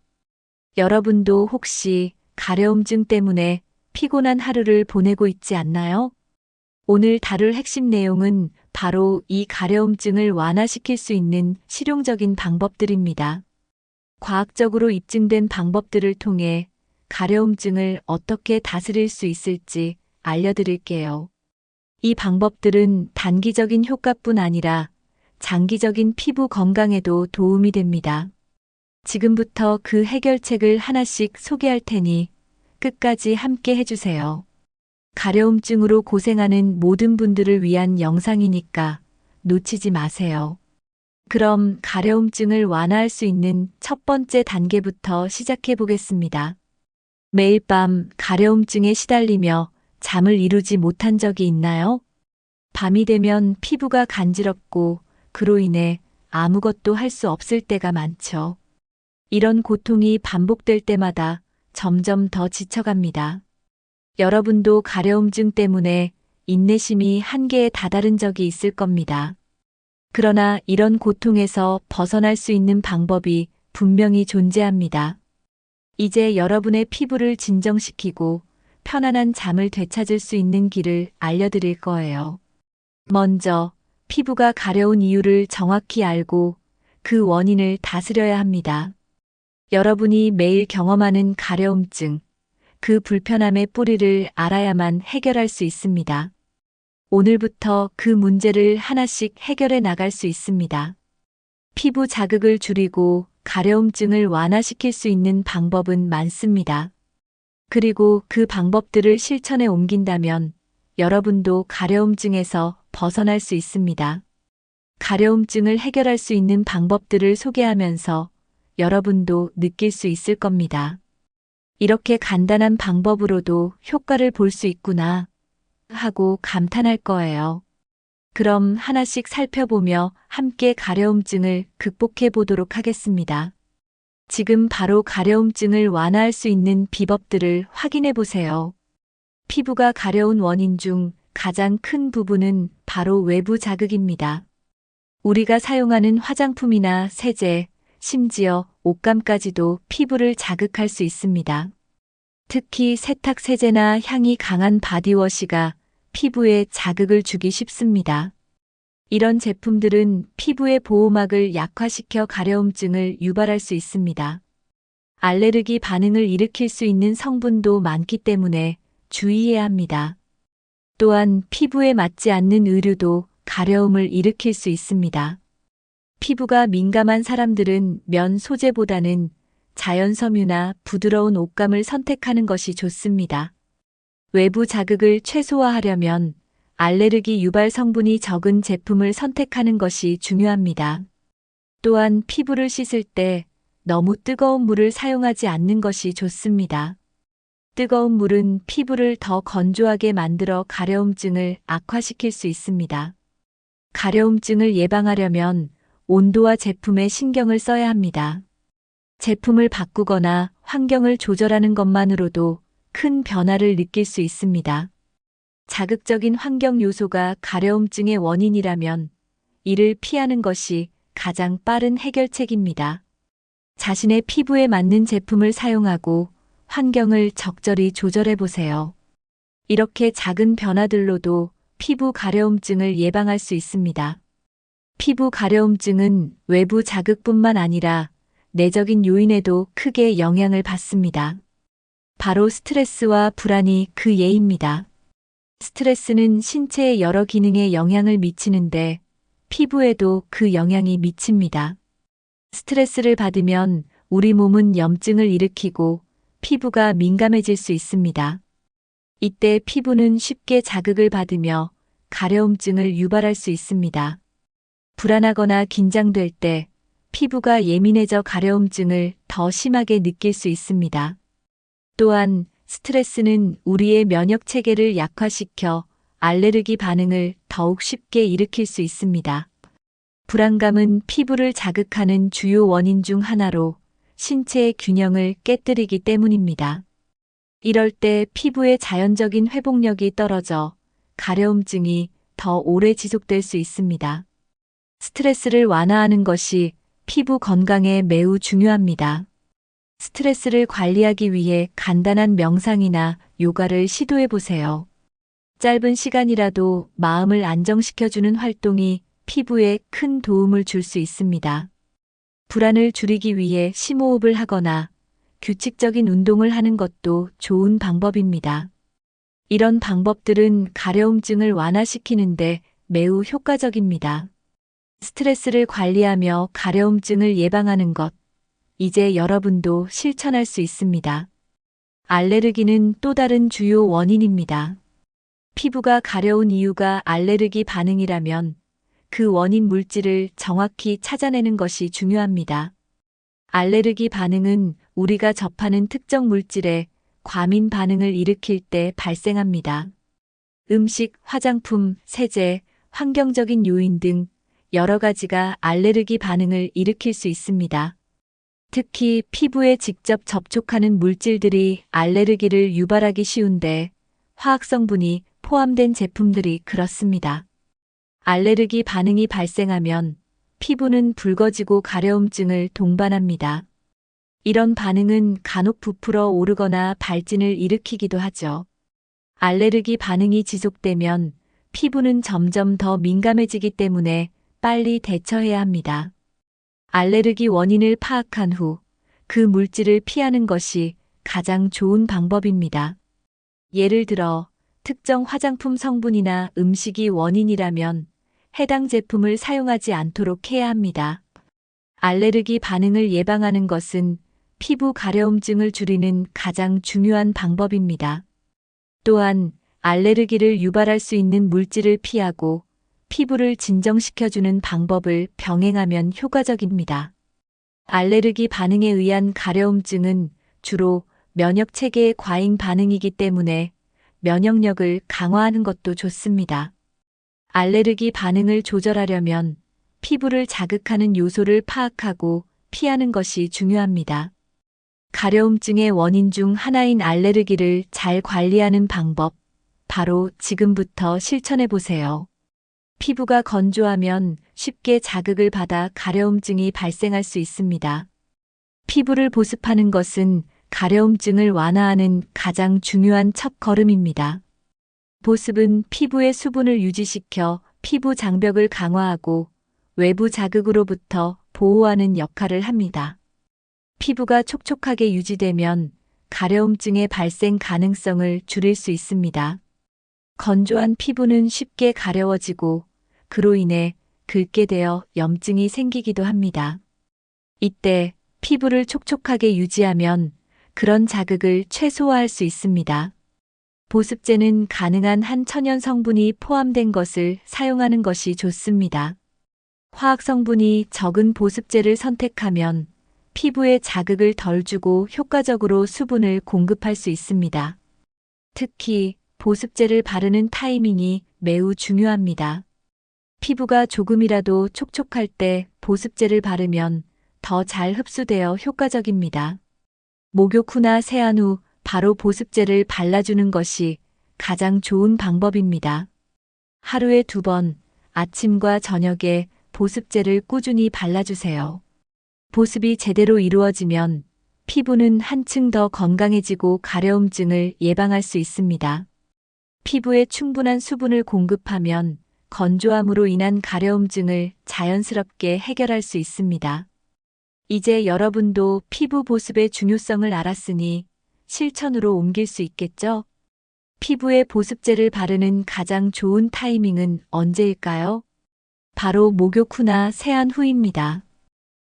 여러분도 혹시 가려움증 때문에 피곤한 하루를 보내고 있지 않나요? 오늘 다룰 핵심 내용은 바로 이 가려움증을 완화시킬 수 있는 실용적인 방법들입니다. 과학적으로 입증된 방법들을 통해 가려움증을 어떻게 다스릴 수 있을지 알려드릴게요. 이 방법들은 단기적인 효과뿐 아니라 장기적인 피부 건강에도 도움이 됩니다. 지금부터 그 해결책을 하나씩 소개할 테니 끝까지 함께 해주세요. 가려움증으로 고생하는 모든 분들을 위한 영상이니까 놓치지 마세요. 그럼 가려움증을 완화할 수 있는 첫 번째 단계부터 시작해 보겠습니다. 매일 밤 가려움증에 시달리며 잠을 이루지 못한 적이 있나요? 밤이 되면 피부가 간지럽고 그로 인해 아무것도 할 수 없을 때가 많죠. 이런 고통이 반복될 때마다 점점 더 지쳐갑니다. 여러분도 가려움증 때문에 인내심이 한계에 다다른 적이 있을 겁니다. 그러나 이런 고통에서 벗어날 수 있는 방법이 분명히 존재합니다. 이제 여러분의 피부를 진정시키고 편안한 잠을 되찾을 수 있는 길을 알려드릴 거예요. 먼저 피부가 가려운 이유를 정확히 알고 그 원인을 다스려야 합니다. 여러분이 매일 경험하는 가려움증, 그 불편함의 뿌리를 알아야만 해결할 수 있습니다. 오늘부터 그 문제를 하나씩 해결해 나갈 수 있습니다. 피부 자극을 줄이고 가려움증을 완화시킬 수 있는 방법은 많습니다. 그리고 그 방법들을 실천에 옮긴다면 여러분도 가려움증에서 벗어날 수 있습니다. 가려움증을 해결할 수 있는 방법들을 소개하면서 여러분도 느낄 수 있을 겁니다. 이렇게 간단한 방법으로도 효과를 볼 수 있구나 하고 감탄할 거예요. 그럼 하나씩 살펴보며 함께 가려움증을 극복해 보도록 하겠습니다. 지금 바로 가려움증을 완화할 수 있는 비법들을 확인해 보세요. 피부가 가려운 원인 중 가장 큰 부분은 바로 외부 자극입니다. 우리가 사용하는 화장품이나 세제, 심지어 옷감까지도 피부를 자극할 수 있습니다. 특히 세탁세제나 향이 강한 바디워시가 피부에 자극을 주기 쉽습니다. 이런 제품들은 피부의 보호막을 약화시켜 가려움증을 유발할 수 있습니다. 알레르기 반응을 일으킬 수 있는 성분도 많기 때문에 주의해야 합니다. 또한 피부에 맞지 않는 의류도 가려움을 일으킬 수 있습니다. 피부가 민감한 사람들은 면 소재보다는 자연 섬유나 부드러운 옷감을 선택하는 것이 좋습니다. 외부 자극을 최소화하려면 알레르기 유발 성분이 적은 제품을 선택하는 것이 중요합니다. 또한 피부를 씻을 때 너무 뜨거운 물을 사용하지 않는 것이 좋습니다. 뜨거운 물은 피부를 더 건조하게 만들어 가려움증을 악화시킬 수 있습니다. 가려움증을 예방하려면 온도와 제품에 신경을 써야 합니다. 제품을 바꾸거나 환경을 조절하는 것만으로도 큰 변화를 느낄 수 있습니다. 자극적인 환경 요소가 가려움증의 원인이라면 이를 피하는 것이 가장 빠른 해결책입니다. 자신의 피부에 맞는 제품을 사용하고 환경을 적절히 조절해 보세요. 이렇게 작은 변화들로도 피부 가려움증을 예방할 수 있습니다. 피부 가려움증은 외부 자극뿐만 아니라 내적인 요인에도 크게 영향을 받습니다. 바로 스트레스와 불안이 그 예입니다. 스트레스는 신체의 여러 기능에 영향을 미치는데 피부에도 그 영향이 미칩니다. 스트레스를 받으면 우리 몸은 염증을 일으키고 피부가 민감해질 수 있습니다. 이때 피부는 쉽게 자극을 받으며 가려움증을 유발할 수 있습니다. 불안하거나 긴장될 때 피부가 예민해져 가려움증을 더 심하게 느낄 수 있습니다. 또한 스트레스는 우리의 면역 체계를 약화시켜 알레르기 반응을 더욱 쉽게 일으킬 수 있습니다. 불안감은 피부를 자극하는 주요 원인 중 하나로 신체의 균형을 깨뜨리기 때문입니다. 이럴 때 피부의 자연적인 회복력이 떨어져 가려움증이 더 오래 지속될 수 있습니다. 스트레스를 완화하는 것이 피부 건강에 매우 중요합니다. 스트레스를 관리하기 위해 간단한 명상이나 요가를 시도해 보세요. 짧은 시간이라도 마음을 안정시켜주는 활동이 피부에 큰 도움을 줄 수 있습니다. 불안을 줄이기 위해 심호흡을 하거나 규칙적인 운동을 하는 것도 좋은 방법입니다. 이런 방법들은 가려움증을 완화시키는데 매우 효과적입니다. 스트레스를 관리하며 가려움증을 예방하는 것, 이제 여러분도 실천할 수 있습니다. 알레르기는 또 다른 주요 원인입니다. 피부가 가려운 이유가 알레르기 반응이라면 그 원인 물질을 정확히 찾아내는 것이 중요합니다. 알레르기 반응은 우리가 접하는 특정 물질에 과민 반응을 일으킬 때 발생합니다. 음식, 화장품, 세제, 환경적인 요인 등 여러 가지가 알레르기 반응을 일으킬 수 있습니다. 특히 피부에 직접 접촉하는 물질들이 알레르기를 유발하기 쉬운데 화학 성분이 포함된 제품들이 그렇습니다. 알레르기 반응이 발생하면 피부는 붉어지고 가려움증을 동반합니다. 이런 반응은 간혹 부풀어 오르거나 발진을 일으키기도 하죠. 알레르기 반응이 지속되면 피부는 점점 더 민감해지기 때문에 빨리 대처해야 합니다. 알레르기 원인을 파악한 후 그 물질을 피하는 것이 가장 좋은 방법입니다. 예를 들어 특정 화장품 성분이나 음식이 원인이라면 해당 제품을 사용하지 않도록 해야 합니다. 알레르기 반응을 예방하는 것은 피부 가려움증을 줄이는 가장 중요한 방법입니다. 또한 알레르기를 유발할 수 있는 물질을 피하고 피부를 진정시켜주는 방법을 병행하면 효과적입니다. 알레르기 반응에 의한 가려움증은 주로 면역 체계의 과잉 반응이기 때문에 면역력을 강화하는 것도 좋습니다. 알레르기 반응을 조절하려면 피부를 자극하는 요소를 파악하고 피하는 것이 중요합니다. 가려움증의 원인 중 하나인 알레르기를 잘 관리하는 방법, 바로 지금부터 실천해 보세요. 피부가 건조하면 쉽게 자극을 받아 가려움증이 발생할 수 있습니다. 피부를 보습하는 것은 가려움증을 완화하는 가장 중요한 첫걸음입니다. 보습은 피부의 수분을 유지시켜 피부 장벽을 강화하고 외부 자극으로부터 보호하는 역할을 합니다. 피부가 촉촉하게 유지되면 가려움증의 발생 가능성을 줄일 수 있습니다. 건조한 피부는 쉽게 가려워지고 그로 인해 긁게 되어 염증이 생기기도 합니다. 이때 피부를 촉촉하게 유지하면 그런 자극을 최소화할 수 있습니다. 보습제는 가능한 한 천연 성분이 포함된 것을 사용하는 것이 좋습니다. 화학 성분이 적은 보습제를 선택하면 피부에 자극을 덜 주고 효과적으로 수분을 공급할 수 있습니다. 특히 보습제를 바르는 타이밍이 매우 중요합니다. 피부가 조금이라도 촉촉할 때 보습제를 바르면 더 잘 흡수되어 효과적입니다. 목욕 후나 세안 후 바로 보습제를 발라주는 것이 가장 좋은 방법입니다. 하루에 2번, 아침과 저녁에 보습제를 꾸준히 발라주세요. 보습이 제대로 이루어지면 피부는 한층 더 건강해지고 가려움증을 예방할 수 있습니다. 피부에 충분한 수분을 공급하면 건조함으로 인한 가려움증을 자연스럽게 해결할 수 있습니다. 이제 여러분도 피부 보습의 중요성을 알았으니 실천으로 옮길 수 있겠죠? 피부에 보습제를 바르는 가장 좋은 타이밍은 언제일까요? 바로 목욕 후나 세안 후입니다.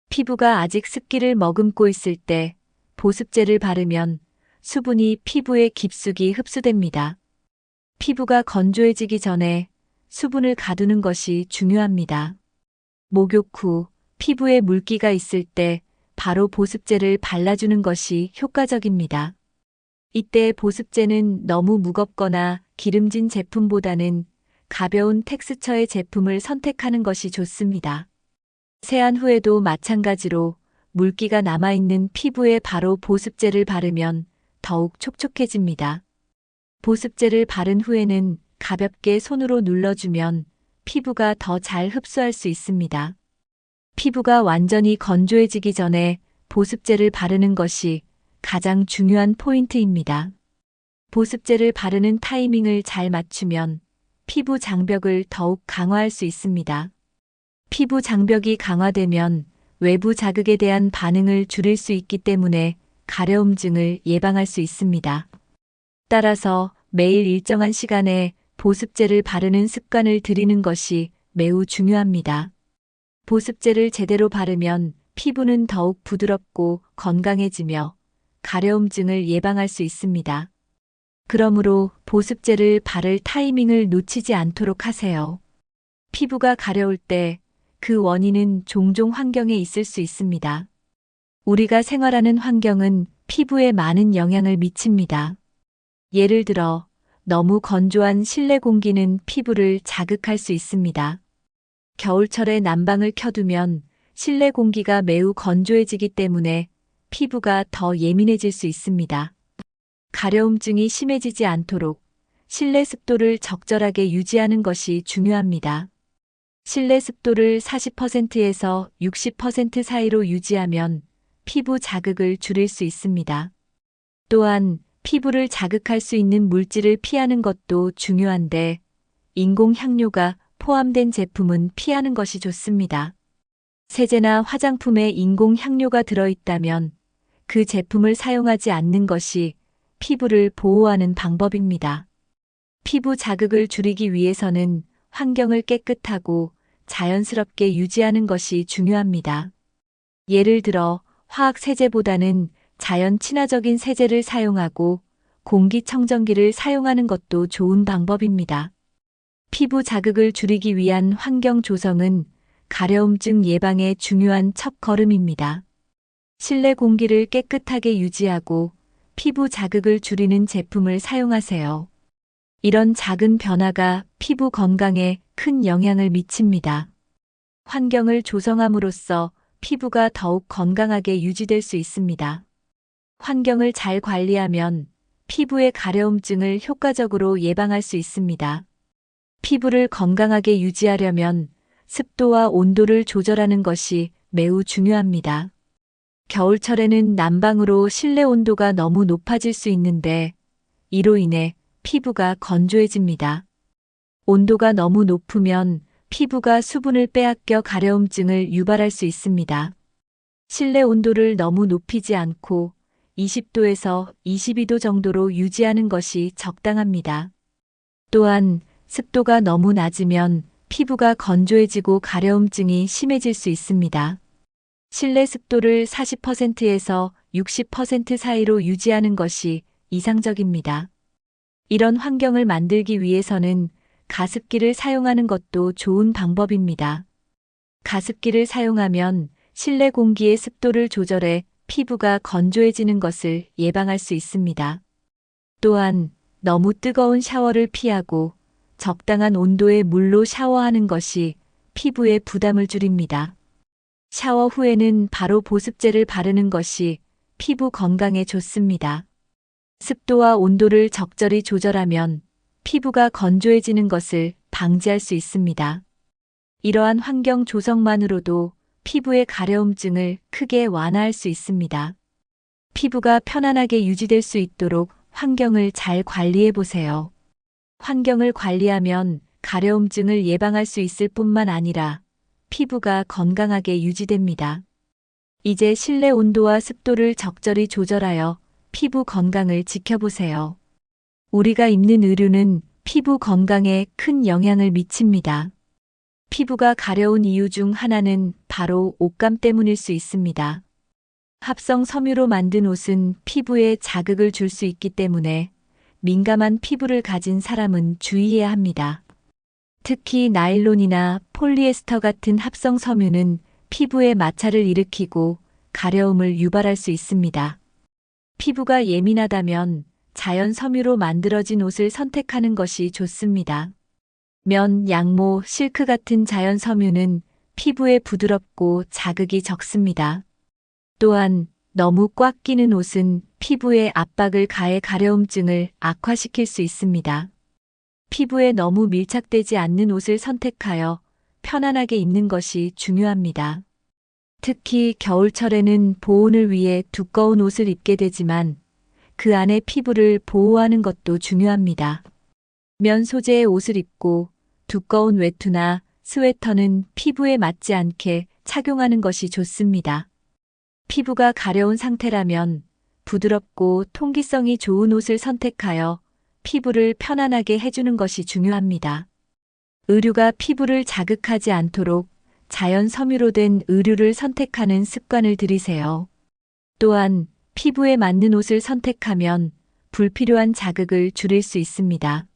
피부가 아직 습기를 머금고 있을 때 보습제를 바르면 수분이 피부에 깊숙이 흡수됩니다. 피부가 건조해지기 전에 수분을 가두는 것이 중요합니다. 목욕 후 피부에 물기가 있을 때 바로 보습제를 발라주는 것이 효과적입니다. 이때 보습제는 너무 무겁거나 기름진 제품보다는 가벼운 텍스처의 제품을 선택하는 것이 좋습니다. 세안 후에도 마찬가지로 물기가 남아있는 피부에 바로 보습제를 바르면 더욱 촉촉해집니다. 보습제를 바른 후에는 가볍게 손으로 눌러주면 피부가 더 잘 흡수할 수 있습니다. 피부가 완전히 건조해지기 전에 보습제를 바르는 것이 가장 중요한 포인트입니다. 보습제를 바르는 타이밍을 잘 맞추면 피부 장벽을 더욱 강화할 수 있습니다. 피부 장벽이 강화되면 외부 자극에 대한 반응을 줄일 수 있기 때문에 가려움증을 예방할 수 있습니다. 따라서 매일 일정한 시간에 보습제를 바르는 습관을 들이는 것이 매우 중요합니다. 보습제를 제대로 바르면 피부는 더욱 부드럽고 건강해지며 가려움증을 예방할 수 있습니다. 그러므로 보습제를 바를 타이밍을 놓치지 않도록 하세요. 피부가 가려울 때 그 원인은 종종 환경에 있을 수 있습니다. 우리가 생활하는 환경은 피부에 많은 영향을 미칩니다. 예를 들어 너무 건조한 실내 공기는 피부를 자극할 수 있습니다. 겨울철에 난방을 켜두면 실내 공기가 매우 건조해지기 때문에 피부가 더 예민해질 수 있습니다. 가려움증이 심해지지 않도록 실내 습도를 적절하게 유지하는 것이 중요합니다. 실내 습도를 40%에서 60% 사이로 유지하면 피부 자극을 줄일 수 있습니다. 또한 피부를 자극할 수 있는 물질을 피하는 것도 중요한데 인공 향료가 포함된 제품은 피하는 것이 좋습니다. 세제나 화장품에 인공 향료가 들어있다면 그 제품을 사용하지 않는 것이 피부를 보호하는 방법입니다. 피부 자극을 줄이기 위해서는 환경을 깨끗하고 자연스럽게 유지하는 것이 중요합니다. 예를 들어 화학 세제보다는 자연 친화적인 세제를 사용하고 공기청정기를 사용하는 것도 좋은 방법입니다. 피부 자극을 줄이기 위한 환경 조성은 가려움증 예방의 중요한 첫걸음입니다. 실내 공기를 깨끗하게 유지하고 피부 자극을 줄이는 제품을 사용하세요. 이런 작은 변화가 피부 건강에 큰 영향을 미칩니다. 환경을 조성함으로써 피부가 더욱 건강하게 유지될 수 있습니다. 환경을 잘 관리하면 피부의 가려움증을 효과적으로 예방할 수 있습니다. 피부를 건강하게 유지하려면 습도와 온도를 조절하는 것이 매우 중요합니다. 겨울철에는 난방으로 실내 온도가 너무 높아질 수 있는데 이로 인해 피부가 건조해집니다. 온도가 너무 높으면 피부가 수분을 빼앗겨 가려움증을 유발할 수 있습니다. 실내 온도를 너무 높이지 않고 20도에서 22도 정도로 유지하는 것이 적당합니다. 또한 습도가 너무 낮으면 피부가 건조해지고 가려움증이 심해질 수 있습니다. 실내 습도를 40%에서 60% 사이로 유지하는 것이 이상적입니다. 이런 환경을 만들기 위해서는 가습기를 사용하는 것도 좋은 방법입니다. 가습기를 사용하면 실내 공기의 습도를 조절해 피부가 건조해지는 것을 예방할 수 있습니다. 또한 너무 뜨거운 샤워를 피하고 적당한 온도의 물로 샤워하는 것이 피부에 부담을 줄입니다. 샤워 후에는 바로 보습제를 바르는 것이 피부 건강에 좋습니다. 습도와 온도를 적절히 조절하면 피부가 건조해지는 것을 방지할 수 있습니다. 이러한 환경 조성만으로도 피부의 가려움증을 크게 완화할 수 있습니다. 피부가 편안하게 유지될 수 있도록 환경을 잘 관리해 보세요. 환경을 관리하면 가려움증을 예방할 수 있을 뿐만 아니라 피부가 건강하게 유지됩니다. 이제 실내 온도와 습도를 적절히 조절하여 피부 건강을 지켜보세요. 우리가 입는 의류는 피부 건강에 큰 영향을 미칩니다. 피부가 가려운 이유 중 하나는 바로 옷감 때문일 수 있습니다. 합성 섬유로 만든 옷은 피부에 자극을 줄 수 있기 때문에 민감한 피부를 가진 사람은 주의해야 합니다. 특히 나일론이나 폴리에스터 같은 합성 섬유는 피부에 마찰을 일으키고 가려움을 유발할 수 있습니다. 피부가 예민하다면 자연 섬유로 만들어진 옷을 선택하는 것이 좋습니다. 면, 양모, 실크 같은 자연 섬유는 피부에 부드럽고 자극이 적습니다. 또한 너무 꽉 끼는 옷은 피부에 압박을 가해 가려움증을 악화시킬 수 있습니다. 피부에 너무 밀착되지 않는 옷을 선택하여 편안하게 입는 것이 중요합니다. 특히 겨울철에는 보온을 위해 두꺼운 옷을 입게 되지만 그 안에 피부를 보호하는 것도 중요합니다. 면 소재의 옷을 입고 두꺼운 외투나 스웨터는 피부에 맞지 않게 착용하는 것이 좋습니다. 피부가 가려운 상태라면 부드럽고 통기성이 좋은 옷을 선택하여 피부를 편안하게 해주는 것이 중요합니다. 의류가 피부를 자극하지 않도록 자연 섬유로 된 의류를 선택하는 습관을 들이세요. 또한 피부에 맞는 옷을 선택하면 불필요한 자극을 줄일 수 있습니다.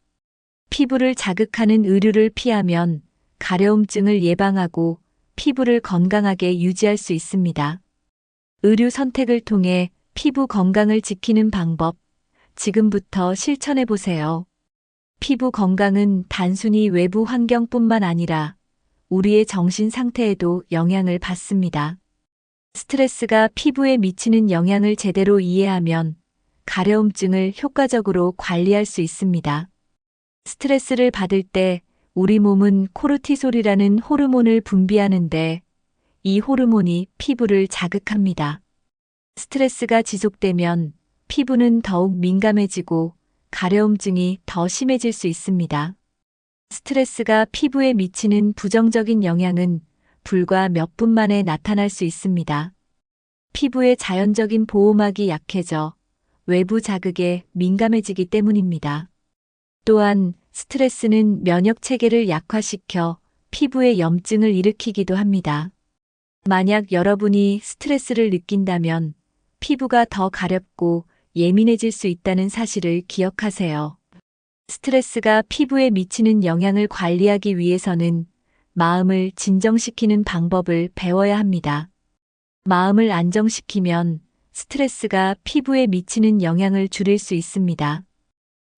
피부를 자극하는 의류를 피하면 가려움증을 예방하고 피부를 건강하게 유지할 수 있습니다. 의류 선택을 통해 피부 건강을 지키는 방법, 지금부터 실천해 보세요. 피부 건강은 단순히 외부 환경뿐만 아니라 우리의 정신 상태에도 영향을 받습니다. 스트레스가 피부에 미치는 영향을 제대로 이해하면 가려움증을 효과적으로 관리할 수 있습니다. 스트레스를 받을 때 우리 몸은 코르티솔이라는 호르몬을 분비하는데 이 호르몬이 피부를 자극합니다. 스트레스가 지속되면 피부는 더욱 민감해지고 가려움증이 더 심해질 수 있습니다. 스트레스가 피부에 미치는 부정적인 영향은 불과 몇 분 만에 나타날 수 있습니다. 피부의 자연적인 보호막이 약해져 외부 자극에 민감해지기 때문입니다. 또한 스트레스는 면역 체계를 약화시켜 피부에 염증을 일으키기도 합니다. 만약 여러분이 스트레스를 느낀다면 피부가 더 가렵고 예민해질 수 있다는 사실을 기억하세요. 스트레스가 피부에 미치는 영향을 관리하기 위해서는 마음을 진정시키는 방법을 배워야 합니다. 마음을 안정시키면 스트레스가 피부에 미치는 영향을 줄일 수 있습니다.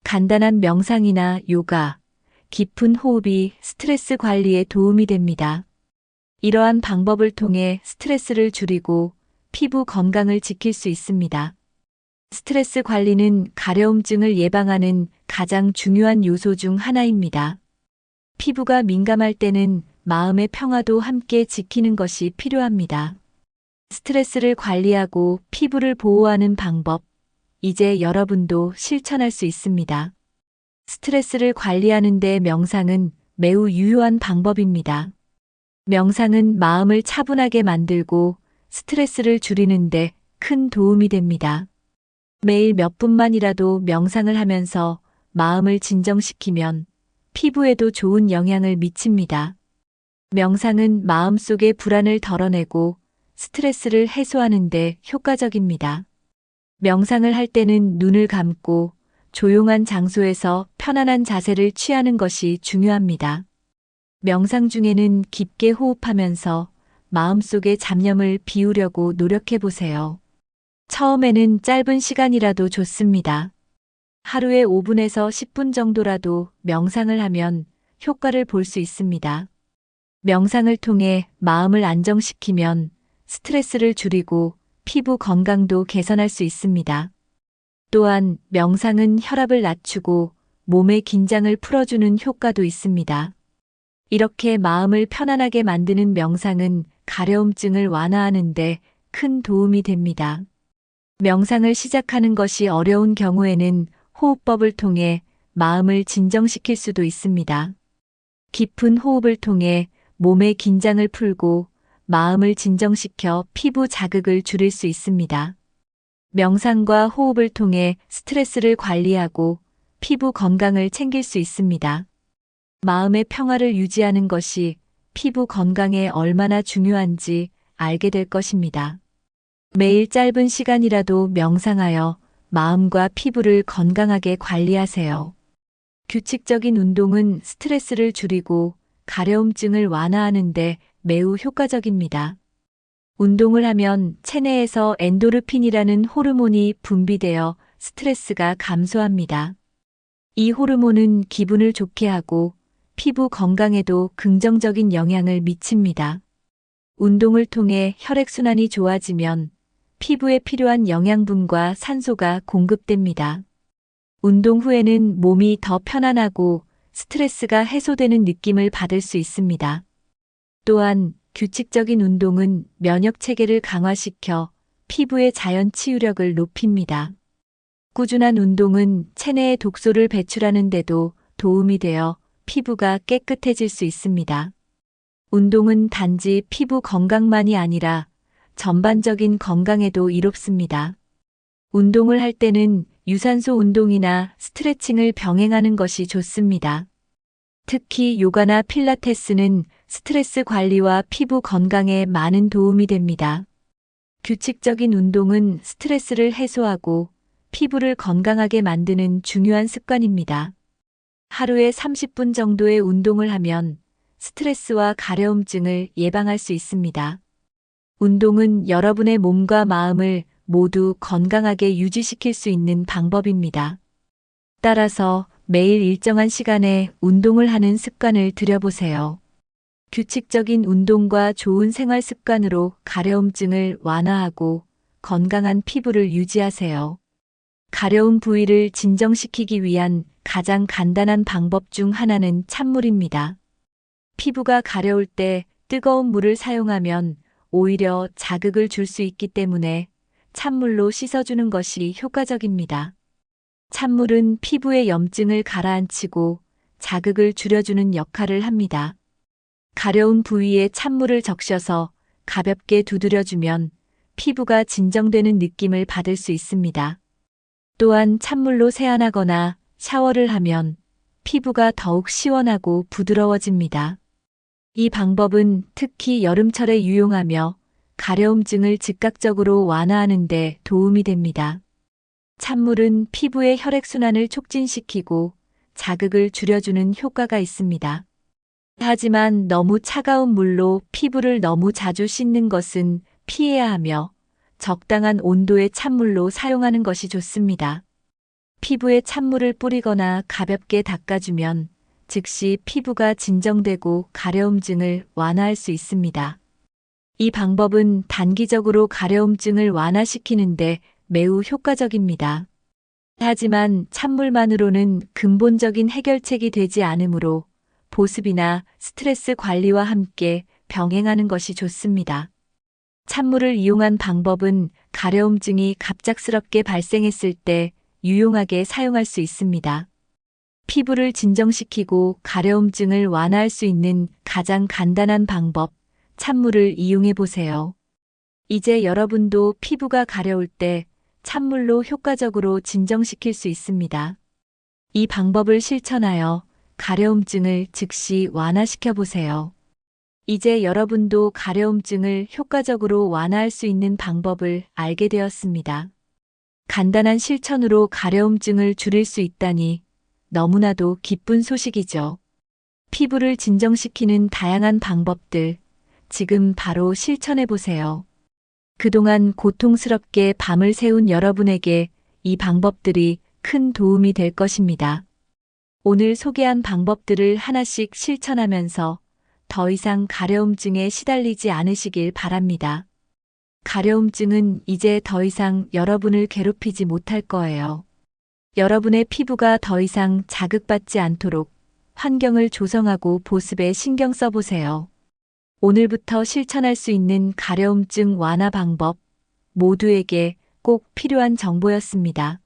간단한 명상이나 요가, 깊은 호흡이 스트레스 관리에 도움이 됩니다. 이러한 방법을 통해 스트레스를 줄이고 피부 건강을 지킬 수 있습니다. 스트레스 관리는 가려움증을 예방하는 가장 중요한 요소 중 하나입니다. 피부가 민감할 때는 마음의 평화도 함께 지키는 것이 필요합니다. 스트레스를 관리하고 피부를 보호하는 방법, 이제 여러분도 실천할 수 있습니다. 스트레스를 관리하는 데 명상은 매우 유효한 방법입니다. 명상은 마음을 차분하게 만들고 스트레스를 줄이는 데 큰 도움이 됩니다. 매일 몇 분만이라도 명상을 하면서 마음을 진정시키면 피부에도 좋은 영향을 미칩니다. 명상은 마음속의 불안을 덜어내고 스트레스를 해소하는 데 효과적입니다. 명상을 할 때는 눈을 감고 조용한 장소에서 편안한 자세를 취하는 것이 중요합니다. 명상 중에는 깊게 호흡하면서 마음속의 잡념을 비우려고 노력해 보세요. 처음에는 짧은 시간이라도 좋습니다. 하루에 5분에서 10분 정도라도 명상을 하면 효과를 볼 수 있습니다. 명상을 통해 마음을 안정시키면 스트레스를 줄이고 피부 건강도 개선할 수 있습니다. 또한 명상은 혈압을 낮추고 몸의 긴장을 풀어주는 효과도 있습니다. 이렇게 마음을 편안하게 만드는 명상은 가려움증을 완화하는 데 큰 도움이 됩니다. 명상을 시작하는 것이 어려운 경우에는 호흡법을 통해 마음을 진정시킬 수도 있습니다. 깊은 호흡을 통해 몸의 긴장을 풀고 마음을 진정시켜 피부 자극을 줄일 수 있습니다. 명상과 호흡을 통해 스트레스를 관리하고 피부 건강을 챙길 수 있습니다. 마음의 평화를 유지하는 것이 피부 건강에 얼마나 중요한지 알게 될 것입니다. 매일 짧은 시간이라도 명상하여 마음과 피부를 건강하게 관리하세요. 규칙적인 운동은 스트레스를 줄이고 가려움증을 완화하는 데 매우 효과적입니다. 운동을 하면 체내에서 엔도르핀이라는 호르몬이 분비되어 스트레스가 감소합니다. 이 호르몬은 기분을 좋게 하고 피부 건강에도 긍정적인 영향을 미칩니다. 운동을 통해 혈액순환이 좋아지면 피부에 필요한 영양분과 산소가 공급됩니다. 운동 후에는 몸이 더 편안하고 스트레스가 해소되는 느낌을 받을 수 있습니다. 또한 규칙적인 운동은 면역 체계를 강화시켜 피부의 자연 치유력을 높입니다. 꾸준한 운동은 체내의 독소를 배출하는 데도 도움이 되어 피부가 깨끗해질 수 있습니다. 운동은 단지 피부 건강만이 아니라 전반적인 건강에도 이롭습니다. 운동을 할 때는 유산소 운동이나 스트레칭을 병행하는 것이 좋습니다. 특히 요가나 필라테스는 스트레스 관리와 피부 건강에 많은 도움이 됩니다. 규칙적인 운동은 스트레스를 해소하고 피부를 건강하게 만드는 중요한 습관입니다. 하루에 30분 정도의 운동을 하면 스트레스와 가려움증을 예방할 수 있습니다. 운동은 여러분의 몸과 마음을 모두 건강하게 유지시킬 수 있는 방법입니다. 따라서 매일 일정한 시간에 운동을 하는 습관을 들여보세요. 규칙적인 운동과 좋은 생활 습관으로 가려움증을 완화하고 건강한 피부를 유지하세요. 가려운 부위를 진정시키기 위한 가장 간단한 방법 중 하나는 찬물입니다. 피부가 가려울 때 뜨거운 물을 사용하면 오히려 자극을 줄 수 있기 때문에 찬물로 씻어주는 것이 효과적입니다. 찬물은 피부의 염증을 가라앉히고 자극을 줄여주는 역할을 합니다. 가려운 부위에 찬물을 적셔서 가볍게 두드려주면 피부가 진정되는 느낌을 받을 수 있습니다. 또한 찬물로 세안하거나 샤워를 하면 피부가 더욱 시원하고 부드러워집니다. 이 방법은 특히 여름철에 유용하며 가려움증을 즉각적으로 완화하는 데 도움이 됩니다. 찬물은 피부의 혈액순환을 촉진시키고 자극을 줄여주는 효과가 있습니다. 하지만 너무 차가운 물로 피부를 너무 자주 씻는 것은 피해야 하며 적당한 온도의 찬물로 사용하는 것이 좋습니다. 피부에 찬물을 뿌리거나 가볍게 닦아주면 즉시 피부가 진정되고 가려움증을 완화할 수 있습니다. 이 방법은 단기적으로 가려움증을 완화시키는데 매우 효과적입니다. 하지만 찬물만으로는 근본적인 해결책이 되지 않으므로 보습이나 스트레스 관리와 함께 병행하는 것이 좋습니다. 찬물을 이용한 방법은 가려움증이 갑작스럽게 발생했을 때 유용하게 사용할 수 있습니다. 피부를 진정시키고 가려움증을 완화할 수 있는 가장 간단한 방법, 찬물을 이용해 보세요. 이제 여러분도 피부가 가려울 때 찬물로 효과적으로 진정시킬 수 있습니다. 이 방법을 실천하여 가려움증을 즉시 완화시켜 보세요. 이제 여러분도 가려움증을 효과적으로 완화할 수 있는 방법을 알게 되었습니다. 간단한 실천으로 가려움증을 줄일 수 있다니 너무나도 기쁜 소식이죠. 피부를 진정시키는 다양한 방법들, 지금 바로 실천해 보세요. 그동안 고통스럽게 밤을 새운 여러분에게 이 방법들이 큰 도움이 될 것입니다. 오늘 소개한 방법들을 하나씩 실천하면서 더 이상 가려움증에 시달리지 않으시길 바랍니다. 가려움증은 이제 더 이상 여러분을 괴롭히지 못할 거예요. 여러분의 피부가 더 이상 자극받지 않도록 환경을 조성하고 보습에 신경 써보세요. 오늘부터 실천할 수 있는 가려움증 완화 방법 모두에게 꼭 필요한 정보였습니다.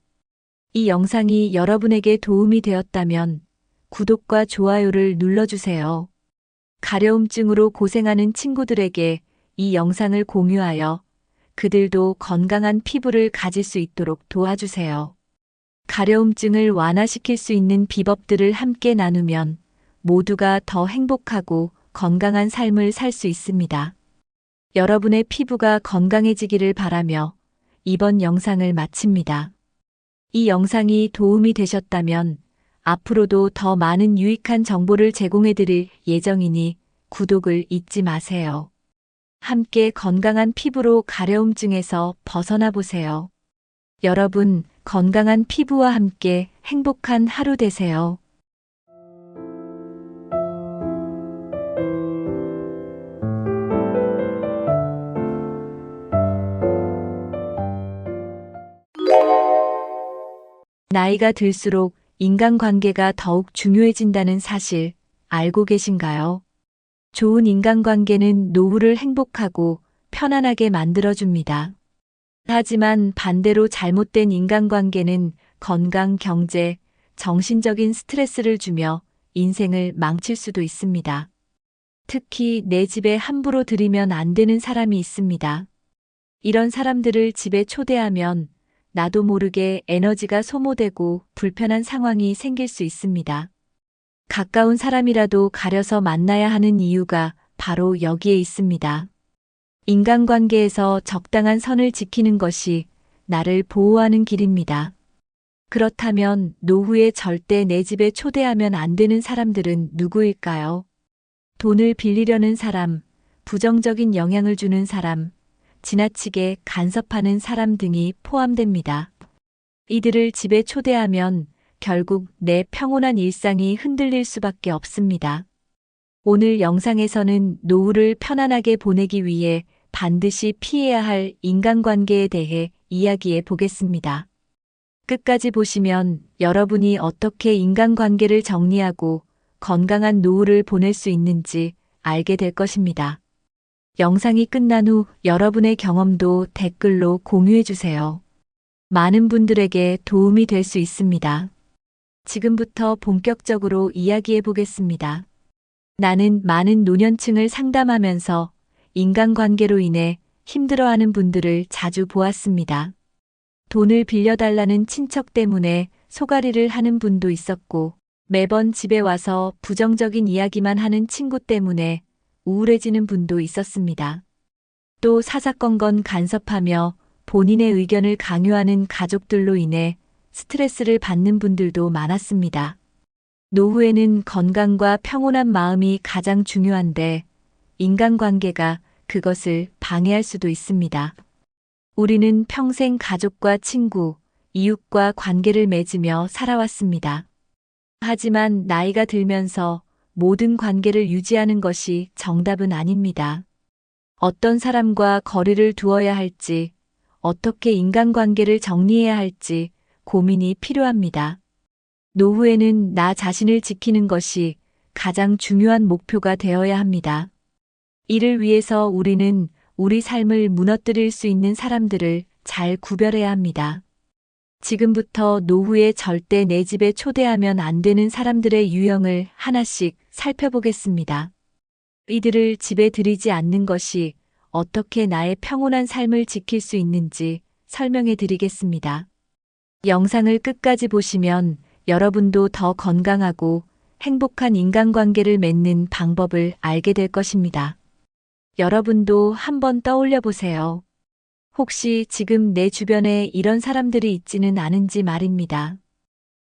이 영상이 여러분에게 도움이 되었다면 구독과 좋아요를 눌러주세요. 가려움증으로 고생하는 친구들에게 이 영상을 공유하여 그들도 건강한 피부를 가질 수 있도록 도와주세요. 가려움증을 완화시킬 수 있는 비법들을 함께 나누면 모두가 더 행복하고 건강한 삶을 살 수 있습니다. 여러분의 피부가 건강해지기를 바라며 이번 영상을 마칩니다. 이 영상이 도움이 되셨다면 앞으로도 더 많은 유익한 정보를 제공해 드릴 예정이니 구독을 잊지 마세요. 함께 건강한 피부로 가려움증에서 벗어나 보세요. 여러분, 건강한 피부와 함께 행복한 하루 되세요. 나이가 들수록 인간관계가 더욱 중요해진다는 사실 알고 계신가요? 좋은 인간관계는 노후를 행복하고 편안하게 만들어줍니다. 하지만 반대로 잘못된 인간관계는 건강, 경제, 정신적인 스트레스를 주며 인생을 망칠 수도 있습니다. 특히 내 집에 함부로 들이면 안 되는 사람이 있습니다. 이런 사람들을 집에 초대하면 나도 모르게 에너지가 소모되고 불편한 상황이 생길 수 있습니다. 가까운 사람이라도 가려서 만나야 하는 이유가 바로 여기에 있습니다. 인간관계에서 적당한 선을 지키는 것이 나를 보호하는 길입니다. 그렇다면 노후에 절대 내 집에 초대하면 안 되는 사람들은 누구일까요? 돈을 빌리려는 사람, 부정적인 영향을 주는 사람, 지나치게 간섭하는 사람 등이 포함됩니다. 이들을 집에 초대하면 결국 내 평온한 일상이 흔들릴 수밖에 없습니다. 오늘 영상에서는 노후를 편안하게 보내기 위해 반드시 피해야 할 인간관계에 대해 이야기해 보겠습니다. 끝까지 보시면 여러분이 어떻게 인간관계를 정리하고 건강한 노후를 보낼 수 있는지 알게 될 것입니다. 영상이 끝난 후 여러분의 경험도 댓글로 공유해 주세요. 많은 분들에게 도움이 될 수 있습니다. 지금부터 본격적으로 이야기해 보겠습니다. 나는 많은 노년층을 상담하면서 인간관계로 인해 힘들어하는 분들을 자주 보았습니다. 돈을 빌려달라는 친척 때문에 소가리를 하는 분도 있었고, 매번 집에 와서 부정적인 이야기만 하는 친구 때문에 우울해지는 분도 있었습니다. 또 사사건건 간섭하며 본인의 의견을 강요하는 가족들로 인해 스트레스를 받는 분들도 많았습니다. 노후에는 건강과 평온한 마음이 가장 중요한데 인간관계가 그것을 방해할 수도 있습니다. 우리는 평생 가족과 친구, 이웃과 관계를 맺으며 살아왔습니다. 하지만 나이가 들면서 모든 관계를 유지하는 것이 정답은 아닙니다. 어떤 사람과 거리를 두어야 할지, 어떻게 인간관계를 정리해야 할지 고민이 필요합니다. 노후에는 나 자신을 지키는 것이 가장 중요한 목표가 되어야 합니다. 이를 위해서 우리는 우리 삶을 무너뜨릴 수 있는 사람들을 잘 구별해야 합니다. 지금부터 노후에 절대 내 집에 초대하면 안 되는 사람들의 유형을 하나씩 살펴보겠습니다. 이들을 집에 들이지 않는 것이 어떻게 나의 평온한 삶을 지킬 수 있는지 설명해 드리겠습니다. 영상을 끝까지 보시면 여러분도 더 건강하고 행복한 인간관계를 맺는 방법을 알게 될 것입니다. 여러분도 한번 떠올려 보세요. 혹시 지금 내 주변에 이런 사람들이 있지는 않은지 말입니다.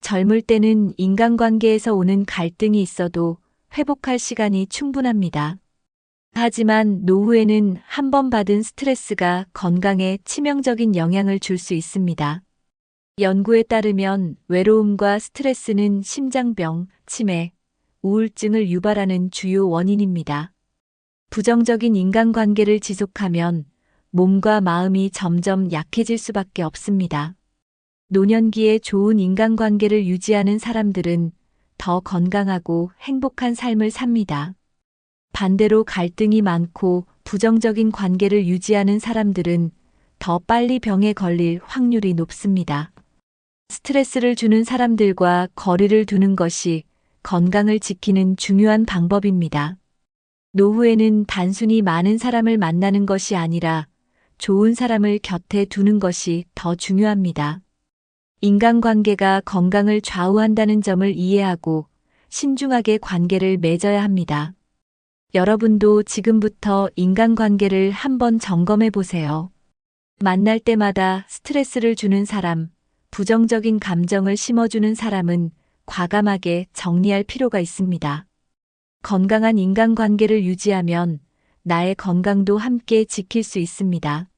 젊을 때는 인간관계에서 오는 갈등이 있어도 회복할 시간이 충분합니다. 하지만 노후에는 한 번 받은 스트레스가 건강에 치명적인 영향을 줄 수 있습니다. 연구에 따르면 외로움과 스트레스는 심장병, 치매, 우울증을 유발하는 주요 원인입니다. 부정적인 인간관계를 지속하면 몸과 마음이 점점 약해질 수밖에 없습니다. 노년기에 좋은 인간관계를 유지하는 사람들은 더 건강하고 행복한 삶을 삽니다. 반대로 갈등이 많고 부정적인 관계를 유지하는 사람들은 더 빨리 병에 걸릴 확률이 높습니다. 스트레스를 주는 사람들과 거리를 두는 것이 건강을 지키는 중요한 방법입니다. 노후에는 단순히 많은 사람을 만나는 것이 아니라 좋은 사람을 곁에 두는 것이 더 중요합니다. 인간관계가 건강을 좌우한다는 점을 이해하고 신중하게 관계를 맺어야 합니다. 여러분도 지금부터 인간관계를 한번 점검해 보세요. 만날 때마다 스트레스를 주는 사람, 부정적인 감정을 심어주는 사람은 과감하게 정리할 필요가 있습니다. 건강한 인간관계를 유지하면 나의 건강도 함께 지킬 수 있습니다.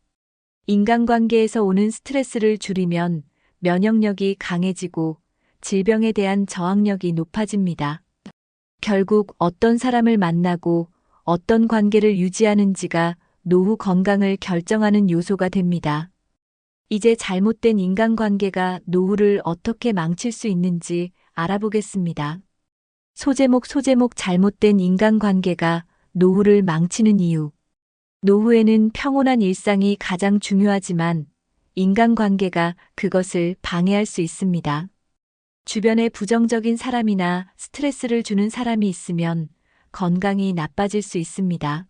인간관계에서 오는 스트레스를 줄이면 면역력이 강해지고 질병에 대한 저항력이 높아집니다. 결국 어떤 사람을 만나고 어떤 관계를 유지하는지가 노후 건강을 결정하는 요소가 됩니다. 이제 잘못된 인간관계가 노후를 어떻게 망칠 수 있는지 알아보겠습니다. 소제목 잘못된 인간관계가 노후를 망치는 이유. 노후에는 평온한 일상이 가장 중요하지만 인간관계가 그것을 방해할 수 있습니다. 주변에 부정적인 사람이나 스트레스를 주는 사람이 있으면 건강이 나빠질 수 있습니다.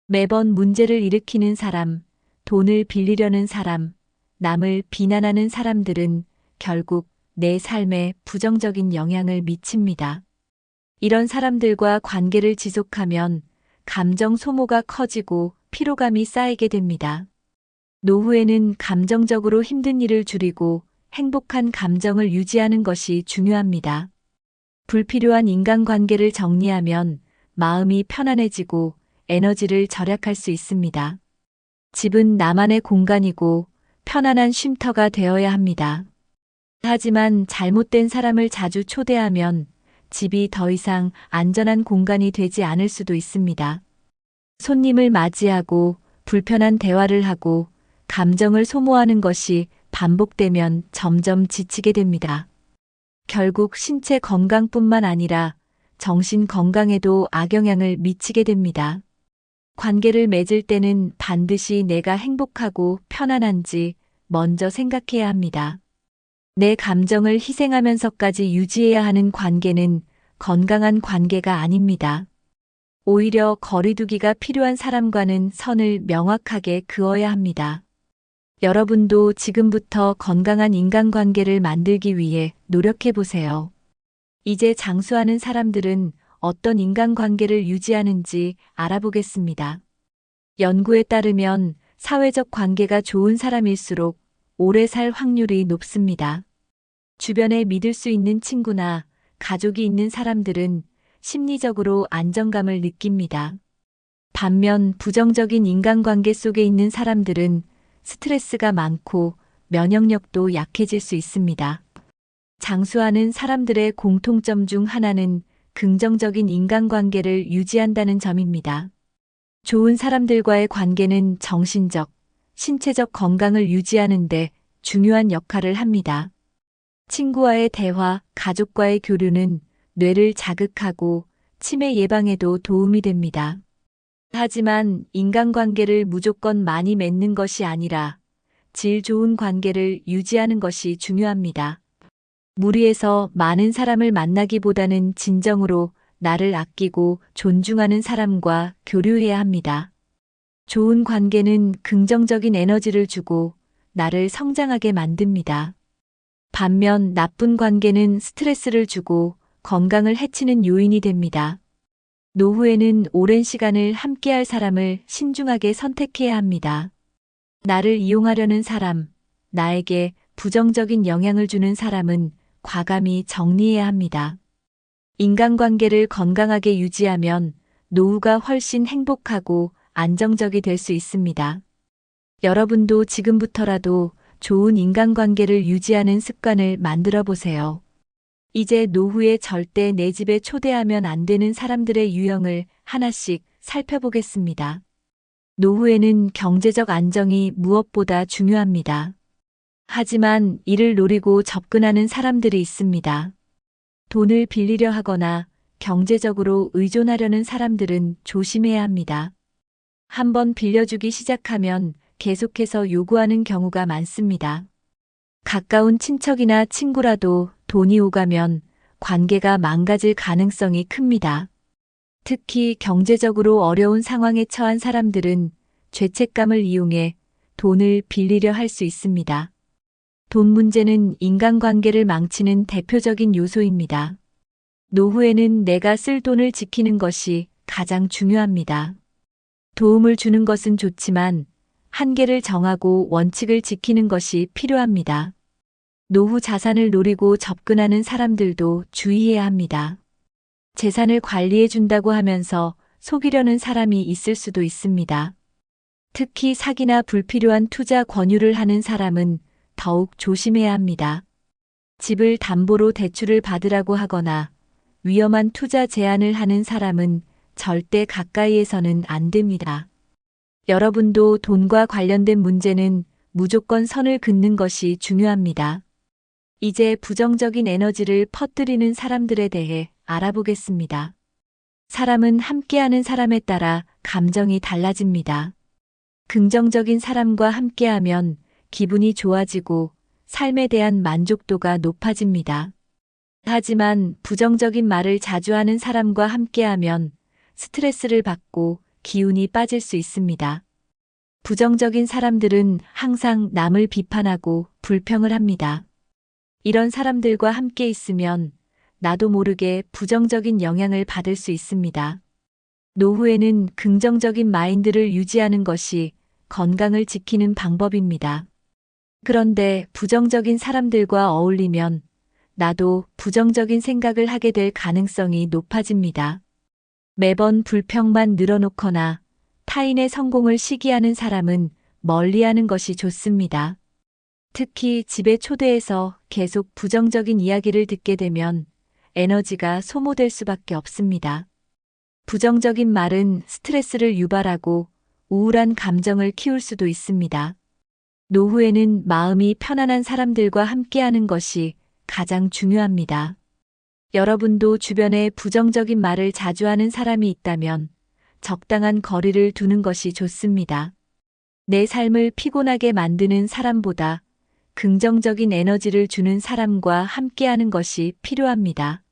매번 문제를 일으키는 사람, 돈을 빌리려는 사람, 남을 비난하는 사람들은 결국 내 삶에 부정적인 영향을 미칩니다. 이런 사람들과 관계를 지속하면 감정 소모가 커지고 피로감이 쌓이게 됩니다. 노후에는 감정적으로 힘든 일을 줄이고 행복한 감정을 유지하는 것이 중요합니다. 불필요한 인간관계를 정리하면 마음이 편안해지고 에너지를 절약할 수 있습니다. 집은 나만의 공간이고 편안한 쉼터가 되어야 합니다. 하지만 잘못된 사람을 자주 초대하면 집이 더 이상 안전한 공간이 되지 않을 수도 있습니다. 손님을 맞이하고 불편한 대화를 하고 감정을 소모하는 것이 반복되면 점점 지치게 됩니다. 결국 신체 건강뿐만 아니라 정신 건강에도 악영향을 미치게 됩니다. 관계를 맺을 때는 반드시 내가 행복하고 편안한지 먼저 생각해야 합니다. 내 감정을 희생하면서까지 유지해야 하는 관계는 건강한 관계가 아닙니다. 오히려 거리두기가 필요한 사람과는 선을 명확하게 그어야 합니다. 여러분도 지금부터 건강한 인간관계를 만들기 위해 노력해 보세요. 이제 장수하는 사람들은 어떤 인간관계를 유지하는지 알아보겠습니다. 연구에 따르면 사회적 관계가 좋은 사람일수록 오래 살 확률이 높습니다. 주변에 믿을 수 있는 친구나 가족이 있는 사람들은 심리적으로 안정감을 느낍니다. 반면 부정적인 인간관계 속에 있는 사람들은 스트레스가 많고 면역력도 약해질 수 있습니다. 장수하는 사람들의 공통점 중 하나는 긍정적인 인간관계를 유지한다는 점입니다. 좋은 사람들과의 관계는 정신적, 신체적 건강을 유지하는 데 중요한 역할을 합니다. 친구와의 대화, 가족과의 교류는 뇌를 자극하고 치매 예방에도 도움이 됩니다. 하지만 인간관계를 무조건 많이 맺는 것이 아니라 질 좋은 관계를 유지하는 것이 중요합니다. 무리해서 많은 사람을 만나기보다는 진정으로 나를 아끼고 존중하는 사람과 교류해야 합니다. 좋은 관계는 긍정적인 에너지를 주고 나를 성장하게 만듭니다. 반면 나쁜 관계는 스트레스를 주고 건강을 해치는 요인이 됩니다. 노후에는 오랜 시간을 함께할 사람을 신중하게 선택해야 합니다. 나를 이용하려는 사람, 나에게 부정적인 영향을 주는 사람은 과감히 정리해야 합니다. 인간관계를 건강하게 유지하면 노후가 훨씬 행복하고 안정적이 될 수 있습니다. 여러분도 지금부터라도 좋은 인간관계를 유지하는 습관을 만들어 보세요. 이제 노후에 절대 내 집에 초대하면 안 되는 사람들의 유형을 하나씩 살펴보겠습니다. 노후에는 경제적 안정이 무엇보다 중요합니다. 하지만 이를 노리고 접근하는 사람들이 있습니다. 돈을 빌리려 하거나 경제적으로 의존하려는 사람들은 조심해야 합니다. 한번 빌려주기 시작하면 계속해서 요구하는 경우가 많습니다. 가까운 친척이나 친구라도 돈이 오가면 관계가 망가질 가능성이 큽니다. 특히 경제적으로 어려운 상황에 처한 사람들은 죄책감을 이용해 돈을 빌리려 할 수 있습니다. 돈 문제는 인간관계를 망치는 대표적인 요소입니다. 노후에는 내가 쓸 돈을 지키는 것이 가장 중요합니다. 도움을 주는 것은 좋지만 한계를 정하고 원칙을 지키는 것이 필요합니다. 노후 자산을 노리고 접근하는 사람들도 주의해야 합니다. 재산을 관리해 준다고 하면서 속이려는 사람이 있을 수도 있습니다. 특히 사기나 불필요한 투자 권유를 하는 사람은 더욱 조심해야 합니다. 집을 담보로 대출을 받으라고 하거나 위험한 투자 제안을 하는 사람은 절대 가까이에서는 안 됩니다. 여러분도 돈과 관련된 문제는 무조건 선을 긋는 것이 중요합니다. 이제 부정적인 에너지를 퍼뜨리는 사람들에 대해 알아보겠습니다. 사람은 함께하는 사람에 따라 감정이 달라집니다. 긍정적인 사람과 함께하면 기분이 좋아지고 삶에 대한 만족도가 높아집니다. 하지만 부정적인 말을 자주 하는 사람과 함께하면 스트레스를 받고 기운이 빠질 수 있습니다. 부정적인 사람들은 항상 남을 비판하고 불평을 합니다. 이런 사람들과 함께 있으면 나도 모르게 부정적인 영향을 받을 수 있습니다. 노후에는 긍정적인 마인드를 유지하는 것이 건강을 지키는 방법입니다. 그런데 부정적인 사람들과 어울리면 나도 부정적인 생각을 하게 될 가능성이 높아집니다. 매번 불평만 늘어놓거나 타인의 성공을 시기하는 사람은 멀리하는 것이 좋습니다. 특히 집에 초대해서 계속 부정적인 이야기를 듣게 되면 에너지가 소모될 수밖에 없습니다. 부정적인 말은 스트레스를 유발하고 우울한 감정을 키울 수도 있습니다. 노후에는 마음이 편안한 사람들과 함께하는 것이 가장 중요합니다. 여러분도 주변에 부정적인 말을 자주 하는 사람이 있다면 적당한 거리를 두는 것이 좋습니다. 내 삶을 피곤하게 만드는 사람보다 긍정적인 에너지를 주는 사람과 함께하는 것이 필요합니다.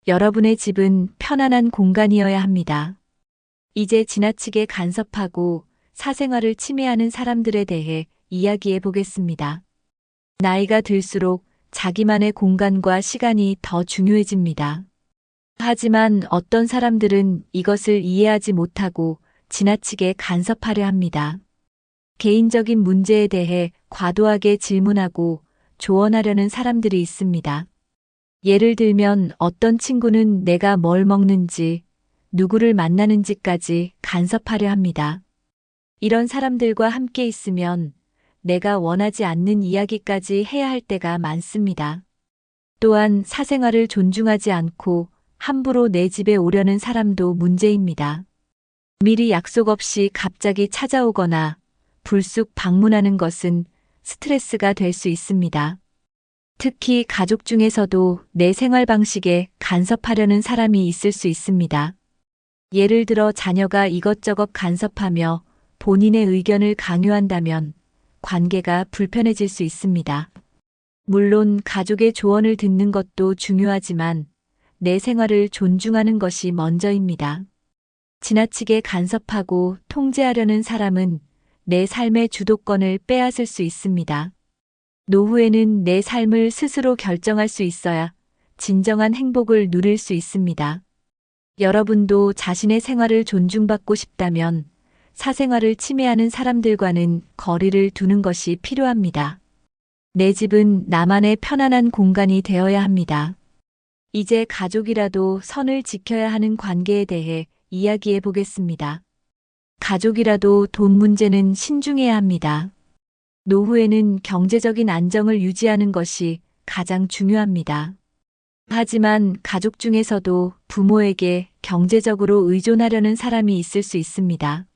여러분의 집은 편안한 공간이어야 합니다. 이제 지나치게 간섭하고 사생활을 침해하는 사람들에 대해 이야기해 보겠습니다. 나이가 들수록 자기만의 공간과 시간이 더 중요해집니다. 하지만 어떤 사람들은 이것을 이해하지 못하고 지나치게 간섭하려 합니다. 개인적인 문제에 대해 과도하게 질문하고 조언하려는 사람들이 있습니다. 예를 들면 어떤 친구는 내가 뭘 먹는지, 누구를 만나는지까지 간섭하려 합니다. 이런 사람들과 함께 있으면 내가 원하지 않는 이야기까지 해야 할 때가 많습니다. 또한 사생활을 존중하지 않고 함부로 내 집에 오려는 사람도 문제입니다. 미리 약속 없이 갑자기 찾아오거나 불쑥 방문하는 것은 스트레스가 될 수 있습니다. 특히 가족 중에서도 내 생활 방식에 간섭하려는 사람이 있을 수 있습니다. 예를 들어 자녀가 이것저것 간섭하며 본인의 의견을 강요한다면 관계가 불편해질 수 있습니다. 물론 가족의 조언을 듣는 것도 중요하지만 내 생활을 존중하는 것이 먼저입니다. 지나치게 간섭하고 통제하려는 사람은 내 삶의 주도권을 빼앗을 수 있습니다. 노후에는 내 삶을 스스로 결정할 수 있어야 진정한 행복을 누릴 수 있습니다. 여러분도 자신의 생활을 존중받고 싶다면 사생활을 침해하는 사람들과는 거리를 두는 것이 필요합니다. 내 집은 나만의 편안한 공간이 되어야 합니다. 이제 가족이라도 선을 지켜야 하는 관계에 대해 이야기해 보겠습니다. 가족이라도 돈 문제는 신중해야 합니다. 노후에는 경제적인 안정을 유지하는 것이 가장 중요합니다. 하지만 가족 중에서도 부모에게 경제적으로 의존하려는 사람이 있을 수 있습니다.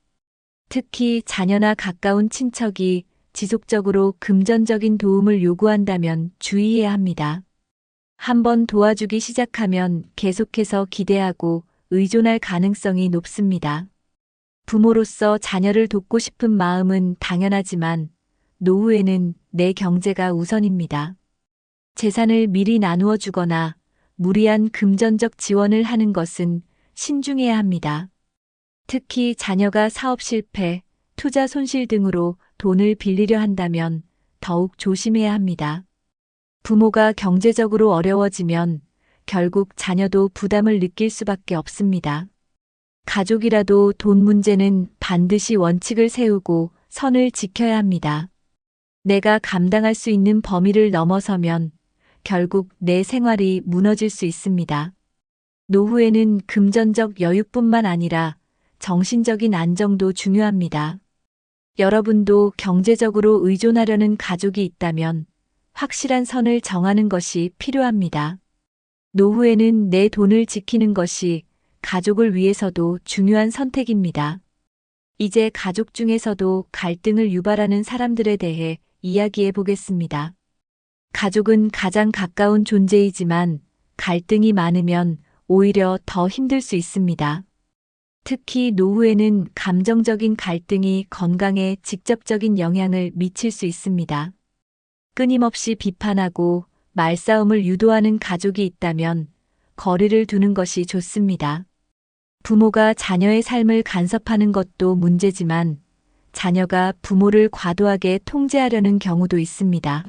특히 자녀나 가까운 친척이 지속적으로 금전적인 도움을 요구한다면 주의해야 합니다. 한번 도와주기 시작하면 계속해서 기대하고 의존할 가능성이 높습니다. 부모로서 자녀를 돕고 싶은 마음은 당연하지만 노후에는 내 경제가 우선입니다. 재산을 미리 나누어 주거나 무리한 금전적 지원을 하는 것은 신중해야 합니다. 특히 자녀가 사업 실패, 투자 손실 등으로 돈을 빌리려 한다면 더욱 조심해야 합니다. 부모가 경제적으로 어려워지면 결국 자녀도 부담을 느낄 수밖에 없습니다. 가족이라도 돈 문제는 반드시 원칙을 세우고 선을 지켜야 합니다. 내가 감당할 수 있는 범위를 넘어서면 결국 내 생활이 무너질 수 있습니다. 노후에는 금전적 여유뿐만 아니라 정신적인 안정도 중요합니다. 여러분도 경제적으로 의존하려는 가족이 있다면 확실한 선을 정하는 것이 필요합니다. 노후에는 내 돈을 지키는 것이 가족을 위해서도 중요한 선택입니다. 이제 가족 중에서도 갈등을 유발하는 사람들에 대해 이야기해 보겠습니다. 가족은 가장 가까운 존재이지만 갈등이 많으면 오히려 더 힘들 수 있습니다. 특히 노후에는 감정적인 갈등이 건강에 직접적인 영향을 미칠 수 있습니다. 끊임없이 비판하고 말싸움을 유도하는 가족이 있다면 거리를 두는 것이 좋습니다. 부모가 자녀의 삶을 간섭하는 것도 문제지만 자녀가 부모를 과도하게 통제하려는 경우도 있습니다.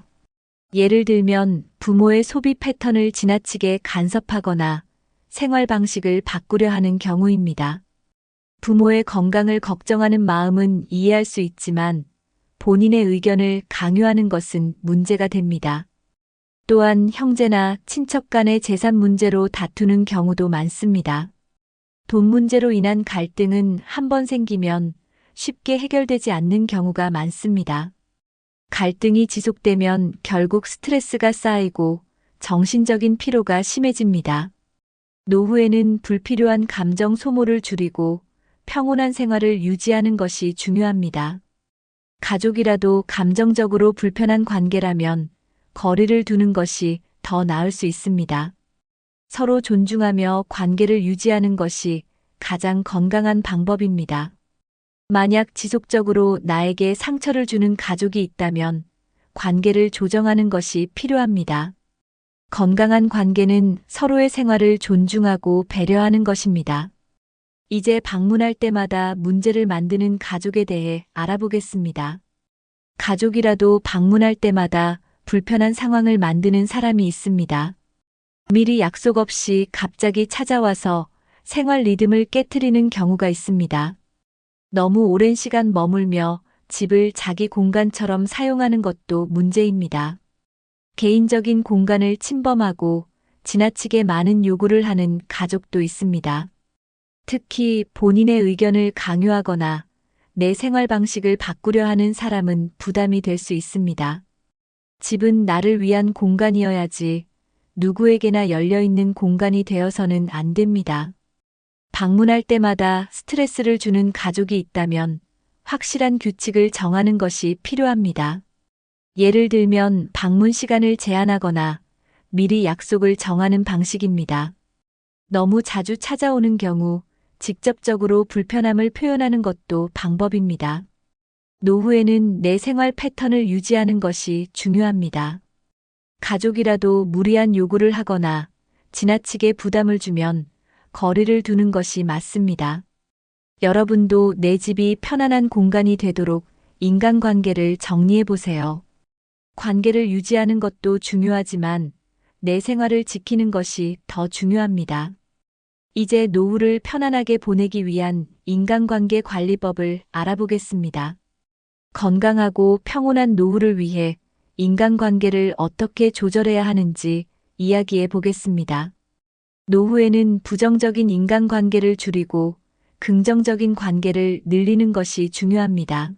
예를 들면 부모의 소비 패턴을 지나치게 간섭하거나 생활 방식을 바꾸려 하는 경우입니다. 부모의 건강을 걱정하는 마음은 이해할 수 있지만 본인의 의견을 강요하는 것은 문제가 됩니다. 또한 형제나 친척 간의 재산 문제로 다투는 경우도 많습니다. 돈 문제로 인한 갈등은 한번 생기면 쉽게 해결되지 않는 경우가 많습니다. 갈등이 지속되면 결국 스트레스가 쌓이고 정신적인 피로가 심해집니다. 노후에는 불필요한 감정 소모를 줄이고 평온한 생활을 유지하는 것이 중요합니다. 가족이라도 감정적으로 불편한 관계라면 거리를 두는 것이 더 나을 수 있습니다. 서로 존중하며 관계를 유지하는 것이 가장 건강한 방법입니다. 만약 지속적으로 나에게 상처를 주는 가족이 있다면 관계를 조정하는 것이 필요합니다. 건강한 관계는 서로의 생활을 존중하고 배려하는 것입니다. 이제 방문할 때마다 문제를 만드는 가족에 대해 알아보겠습니다. 가족이라도 방문할 때마다 불편한 상황을 만드는 사람이 있습니다. 미리 약속 없이 갑자기 찾아와서 생활 리듬을 깨트리는 경우가 있습니다. 너무 오랜 시간 머물며 집을 자기 공간처럼 사용하는 것도 문제입니다. 개인적인 공간을 침범하고 지나치게 많은 요구를 하는 가족도 있습니다. 특히 본인의 의견을 강요하거나 내 생활 방식을 바꾸려 하는 사람은 부담이 될 수 있습니다. 집은 나를 위한 공간이어야지 누구에게나 열려있는 공간이 되어서는 안 됩니다. 방문할 때마다 스트레스를 주는 가족이 있다면 확실한 규칙을 정하는 것이 필요합니다. 예를 들면 방문 시간을 제한하거나 미리 약속을 정하는 방식입니다. 너무 자주 찾아오는 경우 직접적으로 불편함을 표현하는 것도 방법입니다. 노후에는 내 생활 패턴을 유지하는 것이 중요합니다. 가족이라도 무리한 요구를 하거나 지나치게 부담을 주면 거리를 두는 것이 맞습니다. 여러분도 내 집이 편안한 공간이 되도록 인간관계를 정리해 보세요. 관계를 유지하는 것도 중요하지만 내 생활을 지키는 것이 더 중요합니다. 이제 노후를 편안하게 보내기 위한 인간관계 관리법을 알아보겠습니다. 건강하고 평온한 노후를 위해 인간관계를 어떻게 조절해야 하는지 이야기해 보겠습니다. 노후에는 부정적인 인간관계를 줄이고 긍정적인 관계를 늘리는 것이 중요합니다.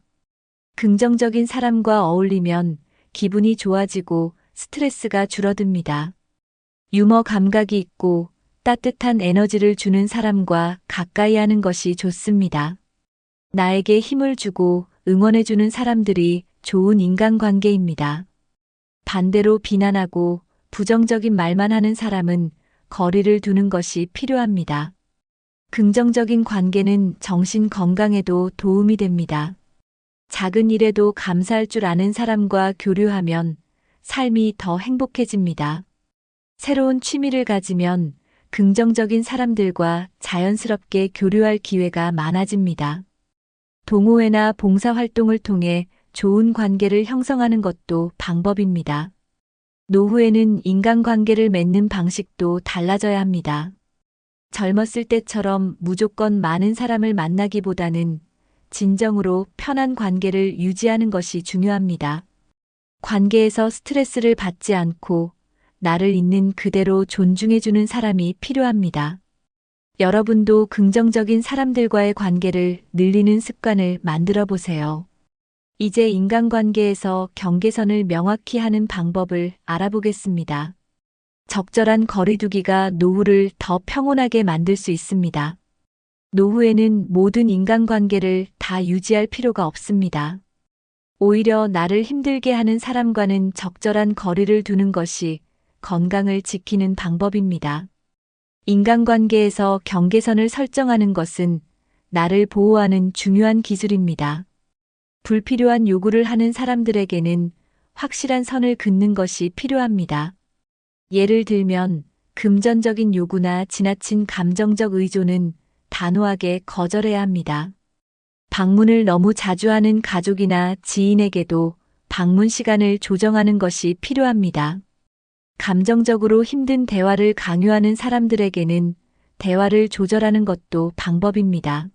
긍정적인 사람과 어울리면 기분이 좋아지고 스트레스가 줄어듭니다. 유머 감각이 있고 따뜻한 에너지를 주는 사람과 가까이 하는 것이 좋습니다. 나에게 힘을 주고 응원해주는 사람들이 좋은 인간관계입니다. 반대로 비난하고 부정적인 말만 하는 사람은 거리를 두는 것이 필요합니다. 긍정적인 관계는 정신 건강에도 도움이 됩니다. 작은 일에도 감사할 줄 아는 사람과 교류하면 삶이 더 행복해집니다. 새로운 취미를 가지면 긍정적인 사람들과 자연스럽게 교류할 기회가 많아집니다. 동호회나 봉사활동을 통해 좋은 관계를 형성하는 것도 방법입니다. 노후에는 인간관계를 맺는 방식도 달라져야 합니다. 젊었을 때처럼 무조건 많은 사람을 만나기보다는 진정으로 편한 관계를 유지하는 것이 중요합니다. 관계에서 스트레스를 받지 않고 나를 있는 그대로 존중해주는 사람이 필요합니다. 여러분도 긍정적인 사람들과의 관계를 늘리는 습관을 만들어 보세요. 이제 인간관계에서 경계선을 명확히 하는 방법을 알아보겠습니다. 적절한 거리두기가 노후를 더 평온하게 만들 수 있습니다. 노후에는 모든 인간관계를 다 유지할 필요가 없습니다. 오히려 나를 힘들게 하는 사람과는 적절한 거리를 두는 것이 건강을 지키는 방법입니다. 인간관계에서 경계선을 설정하는 것은 나를 보호하는 중요한 기술입니다. 불필요한 요구를 하는 사람들에게는 확실한 선을 긋는 것이 필요합니다. 예를 들면 금전적인 요구나 지나친 감정적 의존은 단호하게 거절해야 합니다. 방문을 너무 자주 하는 가족이나 지인에게도 방문 시간을 조정하는 것이 필요합니다. 감정적으로 힘든 대화를 강요하는 사람들에게는 대화를 조절하는 것도 방법입니다.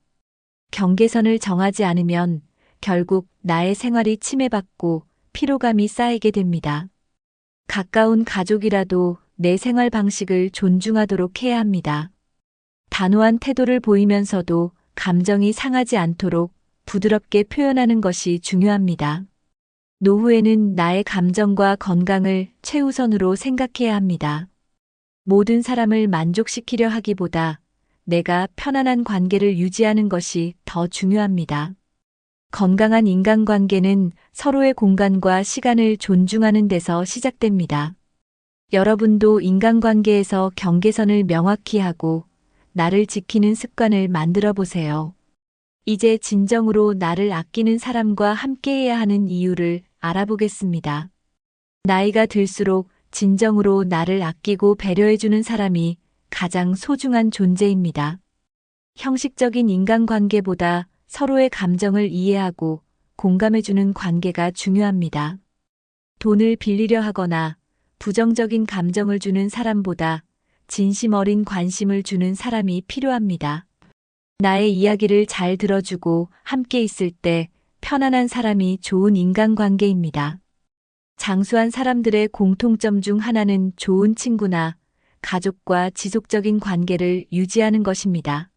경계선을 정하지 않으면 결국 나의 생활이 침해받고 피로감이 쌓이게 됩니다. 가까운 가족이라도 내 생활 방식을 존중하도록 해야 합니다. 단호한 태도를 보이면서도 감정이 상하지 않도록 부드럽게 표현하는 것이 중요합니다. 노후에는 나의 감정과 건강을 최우선으로 생각해야 합니다. 모든 사람을 만족시키려 하기보다 내가 편안한 관계를 유지하는 것이 더 중요합니다. 건강한 인간관계는 서로의 공간과 시간을 존중하는 데서 시작됩니다. 여러분도 인간관계에서 경계선을 명확히 하고 나를 지키는 습관을 만들어 보세요. 이제 진정으로 나를 아끼는 사람과 함께해야 하는 이유를 알아보겠습니다. 나이가 들수록 진정으로 나를 아끼고 배려해주는 사람이 가장 소중한 존재입니다. 형식적인 인간관계보다 서로의 감정을 이해하고 공감해주는 관계가 중요합니다. 돈을 빌리려 하거나 부정적인 감정을 주는 사람보다 진심 어린 관심을 주는 사람이 필요합니다. 나의 이야기를 잘 들어주고 함께 있을 때 편안한 사람이 좋은 인간관계입니다. 장수한 사람들의 공통점 중 하나는 좋은 친구나 가족과 지속적인 관계를 유지하는 것입니다.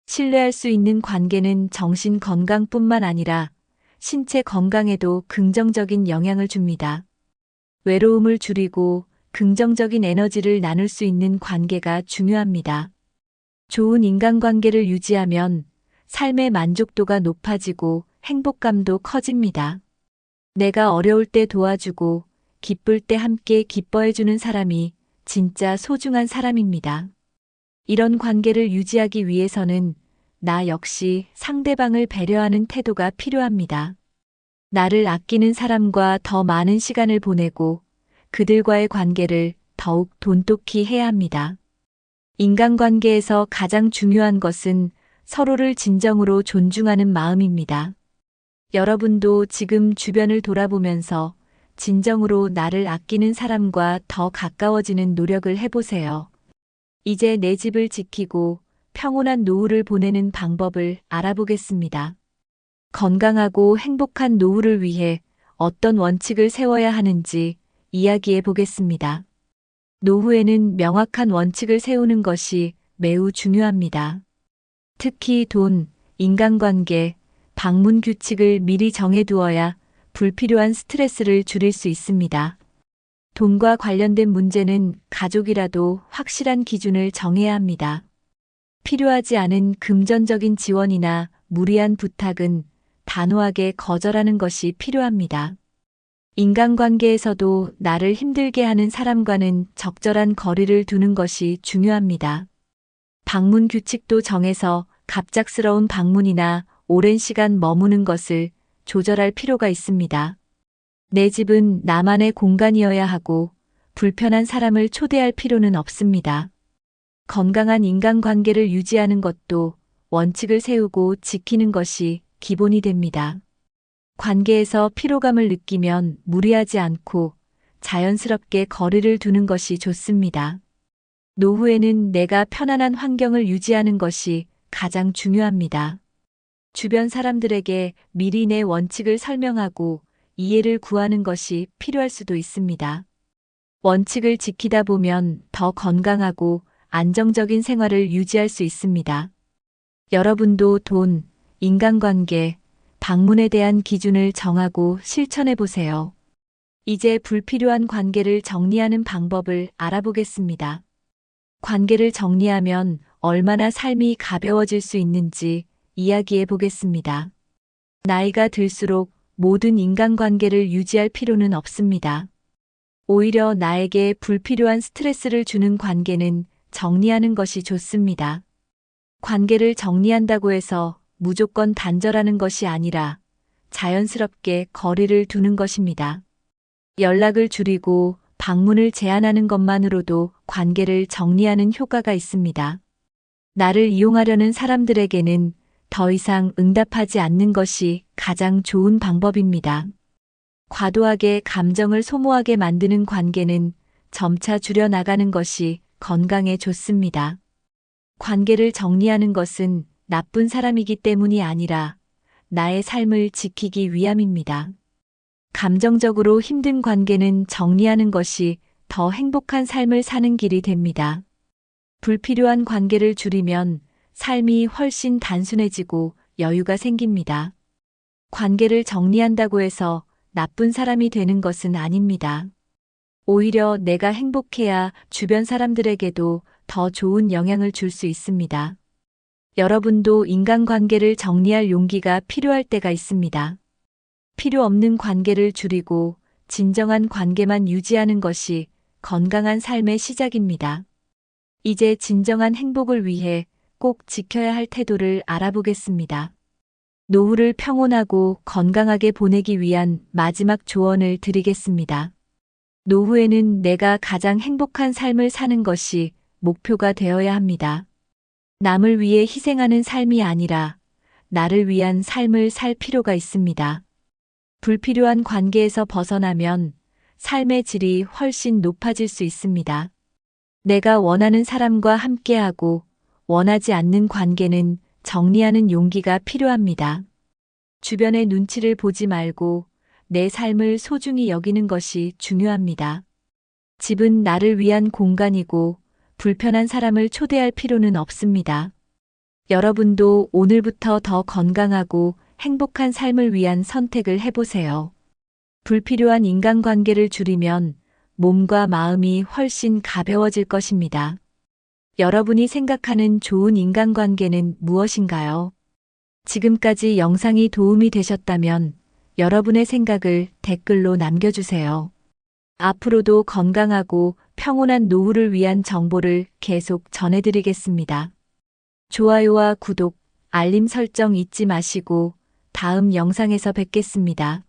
신뢰할 수 있는 관계는 정신 건강뿐만 아니라 신체 건강에도 긍정적인 영향을 줍니다. 외로움을 줄이고 긍정적인 에너지를 나눌 수 있는 관계가 중요합니다. 좋은 인간관계를 유지하면 삶의 만족도가 높아지고 행복감도 커집니다. 내가 어려울 때 도와주고 기쁠 때 함께 기뻐해주는 사람이 진짜 소중한 사람입니다. 이런 관계를 유지하기 위해서는 나 역시 상대방을 배려하는 태도가 필요합니다. 나를 아끼는 사람과 더 많은 시간을 보내고 그들과의 관계를 더욱 돈독히 해야 합니다. 인간관계에서 가장 중요한 것은 서로를 진정으로 존중하는 마음입니다. 여러분도 지금 주변을 돌아보면서 진정으로 나를 아끼는 사람과 더 가까워지는 노력을 해보세요. 이제 내 집을 지키고 평온한 노후를 보내는 방법을 알아보겠습니다. 건강하고 행복한 노후를 위해 어떤 원칙을 세워야 하는지 이야기해 보겠습니다. 노후에는 명확한 원칙을 세우는 것이 매우 중요합니다. 특히 돈, 인간관계, 방문 규칙을 미리 정해두어야 불필요한 스트레스를 줄일 수 있습니다. 돈과 관련된 문제는 가족이라도 확실한 기준을 정해야 합니다. 필요하지 않은 금전적인 지원이나 무리한 부탁은 단호하게 거절하는 것이 필요합니다. 인간관계에서도 나를 힘들게 하는 사람과는 적절한 거리를 두는 것이 중요합니다. 방문 규칙도 정해서 갑작스러운 방문이나 오랜 시간 머무는 것을 조절할 필요가 있습니다. 내 집은 나만의 공간이어야 하고 불편한 사람을 초대할 필요는 없습니다. 건강한 인간관계를 유지하는 것도 원칙을 세우고 지키는 것이 기본이 됩니다. 관계에서 피로감을 느끼면 무리하지 않고 자연스럽게 거리를 두는 것이 좋습니다. 노후에는 내가 편안한 환경을 유지하는 것이 가장 중요합니다. 주변 사람들에게 미리 내 원칙을 설명하고 이해를 구하는 것이 필요할 수도 있습니다. 원칙을 지키다 보면 더 건강하고 안정적인 생활을 유지할 수 있습니다. 여러분도 돈, 인간관계, 방문에 대한 기준을 정하고 실천해 보세요. 이제 불필요한 관계를 정리하는 방법을 알아보겠습니다. 관계를 정리하면 얼마나 삶이 가벼워질 수 있는지 이야기해 보겠습니다. 나이가 들수록 모든 인간관계를 유지할 필요는 없습니다. 오히려 나에게 불필요한 스트레스를 주는 관계는 정리하는 것이 좋습니다. 관계를 정리한다고 해서 무조건 단절하는 것이 아니라 자연스럽게 거리를 두는 것입니다. 연락을 줄이고 방문을 제한하는 것만으로도 관계를 정리하는 효과가 있습니다. 나를 이용하려는 사람들에게는 더 이상 응답하지 않는 것이 가장 좋은 방법입니다. 과도하게 감정을 소모하게 만드는 관계는 점차 줄여나가는 것이 건강에 좋습니다. 관계를 정리하는 것은 나쁜 사람이기 때문이 아니라 나의 삶을 지키기 위함입니다. 감정적으로 힘든 관계는 정리하는 것이 더 행복한 삶을 사는 길이 됩니다. 불필요한 관계를 줄이면 삶이 훨씬 단순해지고 여유가 생깁니다. 관계를 정리한다고 해서 나쁜 사람이 되는 것은 아닙니다. 오히려 내가 행복해야 주변 사람들에게도 더 좋은 영향을 줄 수 있습니다. 여러분도 인간관계를 정리할 용기가 필요할 때가 있습니다. 필요 없는 관계를 줄이고 진정한 관계만 유지하는 것이 건강한 삶의 시작입니다. 이제 진정한 행복을 위해 꼭 지켜야 할 태도를 알아보겠습니다. 노후를 평온하고 건강하게 보내기 위한 마지막 조언을 드리겠습니다. 노후에는 내가 가장 행복한 삶을 사는 것이 목표가 되어야 합니다. 남을 위해 희생하는 삶이 아니라 나를 위한 삶을 살 필요가 있습니다. 불필요한 관계에서 벗어나면 삶의 질이 훨씬 높아질 수 있습니다. 내가 원하는 사람과 함께하고 원하지 않는 관계는 정리하는 용기가 필요합니다. 주변의 눈치를 보지 말고 내 삶을 소중히 여기는 것이 중요합니다. 집은 나를 위한 공간이고 불편한 사람을 초대할 필요는 없습니다. 여러분도 오늘부터 더 건강하고 행복한 삶을 위한 선택을 해보세요. 불필요한 인간관계를 줄이면 몸과 마음이 훨씬 가벼워질 것입니다. 여러분이 생각하는 좋은 인간관계는 무엇인가요? 지금까지 영상이 도움이 되셨다면 여러분의 생각을 댓글로 남겨주세요. 앞으로도 건강하고 평온한 노후를 위한 정보를 계속 전해드리겠습니다. 좋아요와 구독, 알림 설정 잊지 마시고 다음 영상에서 뵙겠습니다.